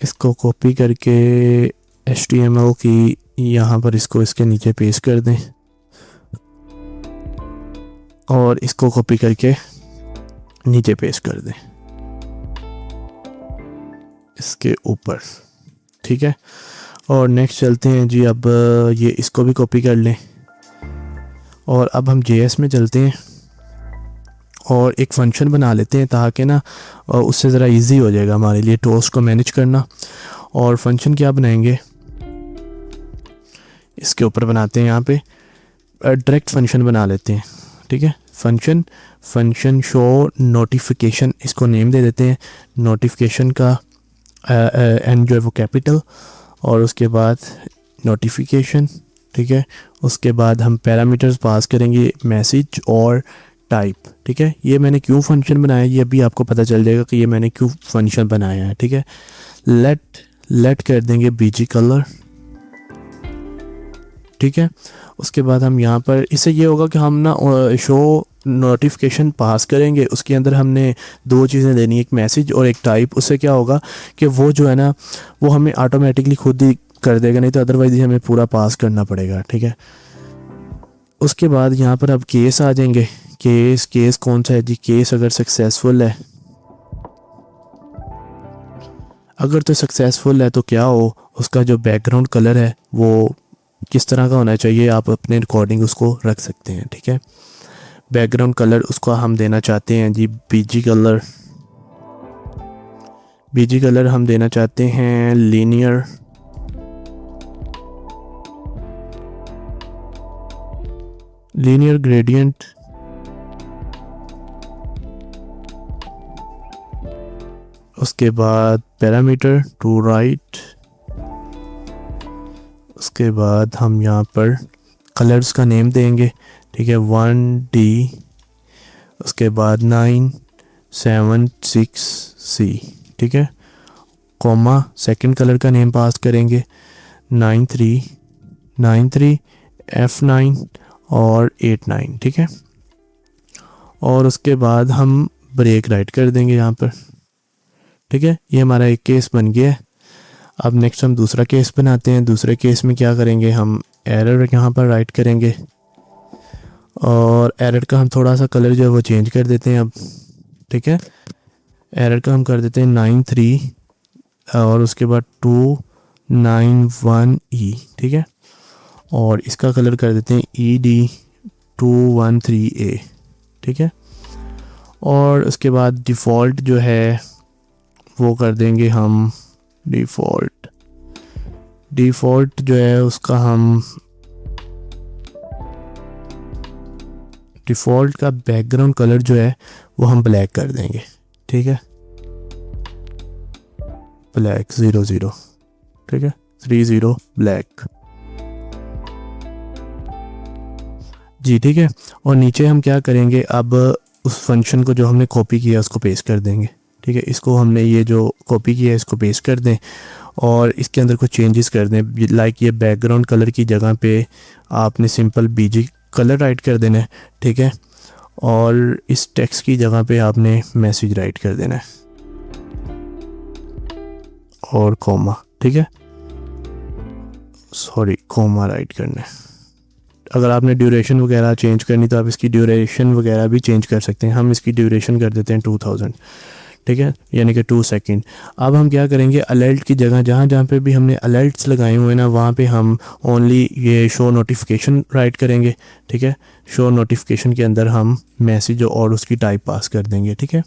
इसको कॉपी करके HTML की यहाँ पर इसको इसके नीचे पेस्ट कर दें और इसको कॉपी करके नीचे पेस्ट कर दें इसके ऊपर, ठीक है। और नेक्स्ट चलते हैं जी। अब ये इसको भी कॉपी कर लें और अब हम JS में चलते हैं और एक फंक्शन बना लेते हैं ताकि ना उससे ज़रा इजी हो जाएगा हमारे लिए टोस्ट को मैनेज करना। और फंक्शन क्या बनाएंगे, इसके ऊपर बनाते हैं, यहाँ पे डायरेक्ट फंक्शन बना लेते हैं, ठीक है। फंक्शन शो नोटिफिकेशन, इसको नेम दे देते हैं। नोटिफिकेशन का एन जो है वो कैपिटल, और उसके बाद नोटिफिकेशन, ठीक है। उसके बाद हम पैरामीटर्स पास करेंगे, मैसेज और टाइप, ठीक है। ये मैंने क्यों फंक्शन बनाया ये अभी आपको पता चल जाएगा कि ये मैंने क्यों फंक्शन बनाया है, ठीक है। लेट कर देंगे BG कलर, ठीक है। उसके बाद हम यहाँ पर, इससे ये होगा कि हम ना शो नोटिफिकेशन पास करेंगे, उसके अंदर हमने दो चीज़ें देनी, एक मैसेज और एक टाइप। उससे क्या होगा कि वो जो है ना वो हमें ऑटोमेटिकली खुद ही कर देगा, नहीं तो अदरवाइज हमें पूरा पास करना पड़ेगा, ठीक है। उसके बाद यहाँ पर अब केस आ जाएंगे। केस कौन सा है जी, केस अगर सक्सेसफुल है, अगर तो सक्सेसफुल है तो क्या हो, उसका जो बैकग्राउंड कलर है वो किस तरह का होना चाहिए, आप अपने रिकॉर्डिंग उसको रख सकते हैं, ठीक है। बैकग्राउंड कलर उसको हम देना चाहते हैं जी BG कलर हम देना चाहते हैं लीनियर ग्रेडियंट, उसके बाद पैरामीटर टू राइट, उसके बाद हम यहाँ पर कलर्स का नेम देंगे, ठीक है, 1D, उसके बाद 976C, ठीक है, कॉमा, सेकंड कलर का नेम पास करेंगे 93 F9 और 89, ठीक है। और उसके बाद हम ब्रेक राइट कर देंगे यहाँ पर, ठीक है। ये हमारा एक केस बन गया है। अब नेक्स्ट हम दूसरा केस बनाते हैं। दूसरे केस में क्या करेंगे, हम एरर यहाँ पर राइट करेंगे और एरर का हम थोड़ा सा कलर जो है वो चेंज कर देते हैं। अब ठीक है। एरर का हम कर देते हैं 93 और उसके बाद 291E, ठीक है। और इसका कलर कर देते हैं ED213A, ठीक है। और उसके बाद डिफ़ॉल्ट जो है वो कर देंगे हम, डिफ़ॉल्ट जो है उसका हम डिफ़ॉल्ट का बैकग्राउंड कलर जो है वो हम ब्लैक कर देंगे, ठीक है। ब्लैक 00, ठीक है, 30 ब्लैक जी, ठीक है। और नीचे हम क्या करेंगे, अब उस फंक्शन को जो हमने कॉपी किया उसको पेस्ट कर देंगे, ठीक है। इसको हमने ये जो कॉपी किया है इसको पेस्ट कर दें और इसके अंदर कुछ चेंजेस कर दें। लाइक ये बैकग्राउंड कलर की जगह पे आपने सिंपल बीजी कलर राइट कर देना है, ठीक है। और इस टेक्स्ट की जगह पे आपने मैसेज राइट कर देना है और कॉमा, ठीक है, सॉरी कॉमा राइट करना है। अगर आपने ड्यूरेशन वगैरह चेंज करनी तो आप इसकी ड्यूरेशन वगैरह भी चेंज कर सकते हैं। हम इसकी ड्यूरेशन कर देते हैं 2000, ठीक है, यानी कि 2 सेकंड। अब हम क्या करेंगे, अलर्ट की जगह जहाँ जहाँ पे भी हमने अलर्ट्स लगाए हुए हैं ना, वहाँ पे हम ओनली ये शो नोटिफिकेशन राइट करेंगे, ठीक है। शो नोटिफिकेशन के अंदर हम मैसेज और उसकी टाइप पास कर देंगे, ठीक है।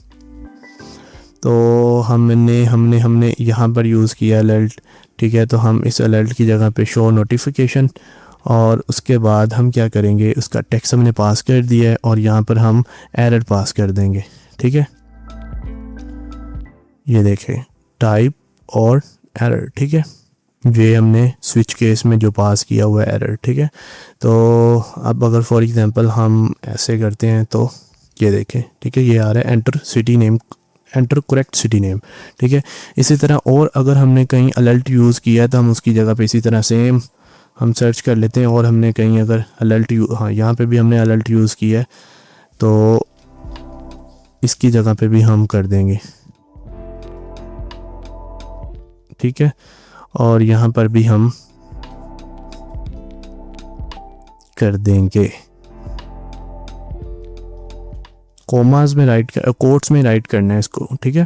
तो हमने हमने हमने यहाँ पर यूज़ किया अलर्ट, ठीक है। तो हम इस अलर्ट की जगह पे शो नोटिफिकेशन और उसके बाद हम क्या करेंगे, उसका टेक्स्ट हमने पास कर दिया है और यहाँ पर हम एरर पास कर देंगे, ठीक है। ये देखें टाइप और एरर, ठीक है। ये हमने स्विच केस में जो पास किया हुआ है एरर, ठीक है। तो अब अगर फॉर एग्जांपल हम ऐसे करते हैं तो ये देखें, ठीक है, ये आ रहा है enter city name, enter correct city name, ठीक है। इसी तरह और अगर हमने कहीं अलर्ट यूज़ किया है तो हम उसकी जगह पे इसी तरह सेम हम सर्च कर लेते हैं। और हमने कहीं अगर अलर्ट हाँ यहाँ पे भी हमने अलर्ट यूज़ किया है तो इसकी जगह पे भी हम कर देंगे, ठीक है। और यहाँ पर भी हम कर देंगे, कोमास में राइट कर, कोट्स में राइट करना है इसको, ठीक है।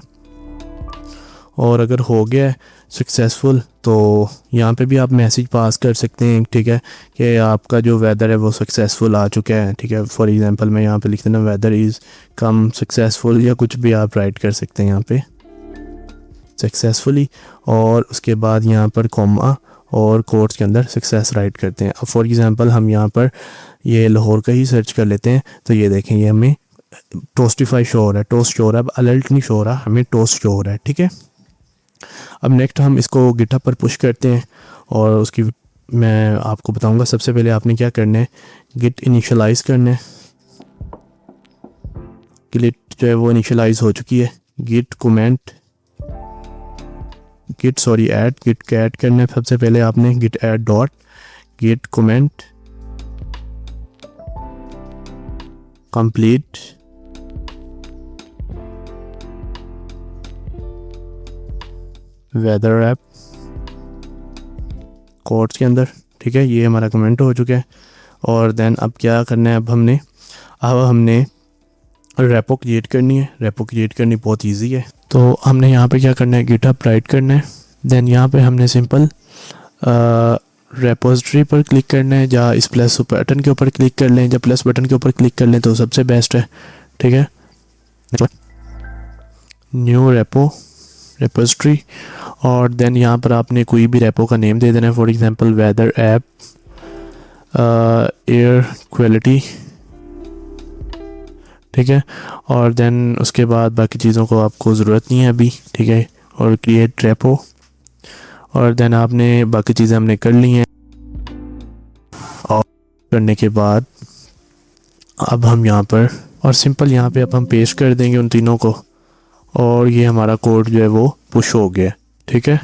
और अगर हो गया है सक्सेसफुल तो यहाँ पे भी आप मैसेज पास कर सकते हैं, ठीक है, कि आपका जो वेदर है वो सक्सेसफुल आ चुका है, ठीक है। फॉर एग्जांपल मैं यहाँ पे लिख देना वेदर इज़ कम सक्सेसफुल, या कुछ भी आप राइट कर सकते हैं यहाँ पे सक्सेसफुली। और उसके बाद यहाँ पर कॉमा और कोट्स के अंदर सक्सेस राइट करते हैं। अब फॉर एग्जांपल हम यहाँ पर ये लाहौर का ही सर्च कर लेते हैं तो ये देखें ये हमें टोस्टिफाई शो हो रहा है, टोस्ट शो हो रहा है। अब अलर्ट नहीं शो हो रहा, हमें टोस्ट शो हो रहा है, ठीक है। अब नेक्स्ट हम इसको गिटहब पर पुश करते हैं और उसकी मैं आपको बताऊंगा। सबसे पहले आपने क्या करना है, गिट इनिशियलाइज करना है। गिट जो है वो इनिशियलाइज हो चुकी है। गिट कमेंट ऐड गिट का ऐड करना है। सबसे पहले आपने git add dot git commit complete weather app codes के अंदर, ठीक है। ये हमारा कमेंट हो चुका है। और देन अब क्या करना है, अब हमने रेपो क्रिएट करनी है। रेपो क्रिएट करनी बहुत इजी है। तो हमने यहाँ पे क्या करना है, गिटहब राइट करना है। देन यहाँ पे हमने सिंपल रेपोजिटरी पर क्लिक करना है, या इस प्लस बटन के ऊपर क्लिक कर लें, या प्लस बटन के ऊपर क्लिक कर लें तो सबसे बेस्ट है, ठीक है। न्यू रेपोजिटरी और देन यहाँ पर आपने कोई भी रेपो का नेम दे देना है। For example weather app air quality, ठीक है। और देन उसके बाद बाकी चीज़ों को आपको ज़रूरत नहीं है अभी, ठीक है। और क्रिएट रेपो और देन आपने बाकी चीज़ें हमने कर ली हैं। और करने के बाद अब हम यहाँ पर और सिंपल यहाँ पे अब हम पेस्ट कर देंगे उन तीनों को और ये हमारा कोड जो है वो पुश हो गया, ठीक है।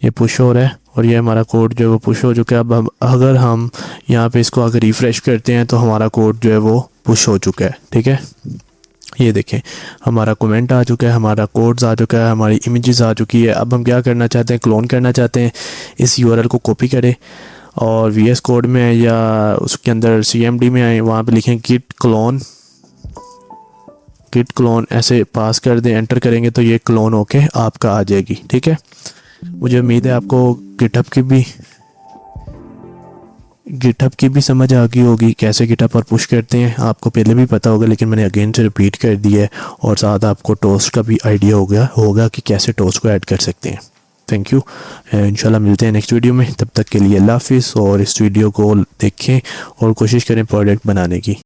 ये पुश हो रहा है और ये हमारा कोड जो है वो पुश हो चुका है। अब अगर हम यहाँ पे इसको अगर रिफ़्रेश करते हैं तो हमारा कोड जो है वो पुश हो चुका है, ठीक है। ये देखें हमारा कमेंट आ चुका है, हमारा कोड्स आ चुका है, हमारी इमेजेस आ चुकी है। अब हम क्या करना चाहते हैं, क्लोन करना चाहते हैं। इस यूआरएल को कॉपी करें और वीएस कोड में या उसके अंदर सीएमडी में आए, वहाँ पे लिखें गिट क्लोन गिट क्लोन ऐसे पास कर दें, एंटर करेंगे तो ये क्लोन होके आपका आ जाएगी। ठीक है, मुझे उम्मीद है आपको गिटहब की भी समझ आ गई होगी कैसे गिटहब पर पुश करते हैं। आपको पहले भी पता होगा लेकिन मैंने अगेन से रिपीट कर दिया है, और साथ आपको टोस्ट का भी आइडिया होगा कि कैसे टोस्ट को ऐड कर सकते हैं। थैंक यू, इंशाल्लाह मिलते हैं नेक्स्ट वीडियो में। तब तक के लिए अल्लाह हाफिज़, और इस वीडियो को देखें और कोशिश करें प्रोडक्ट बनाने की।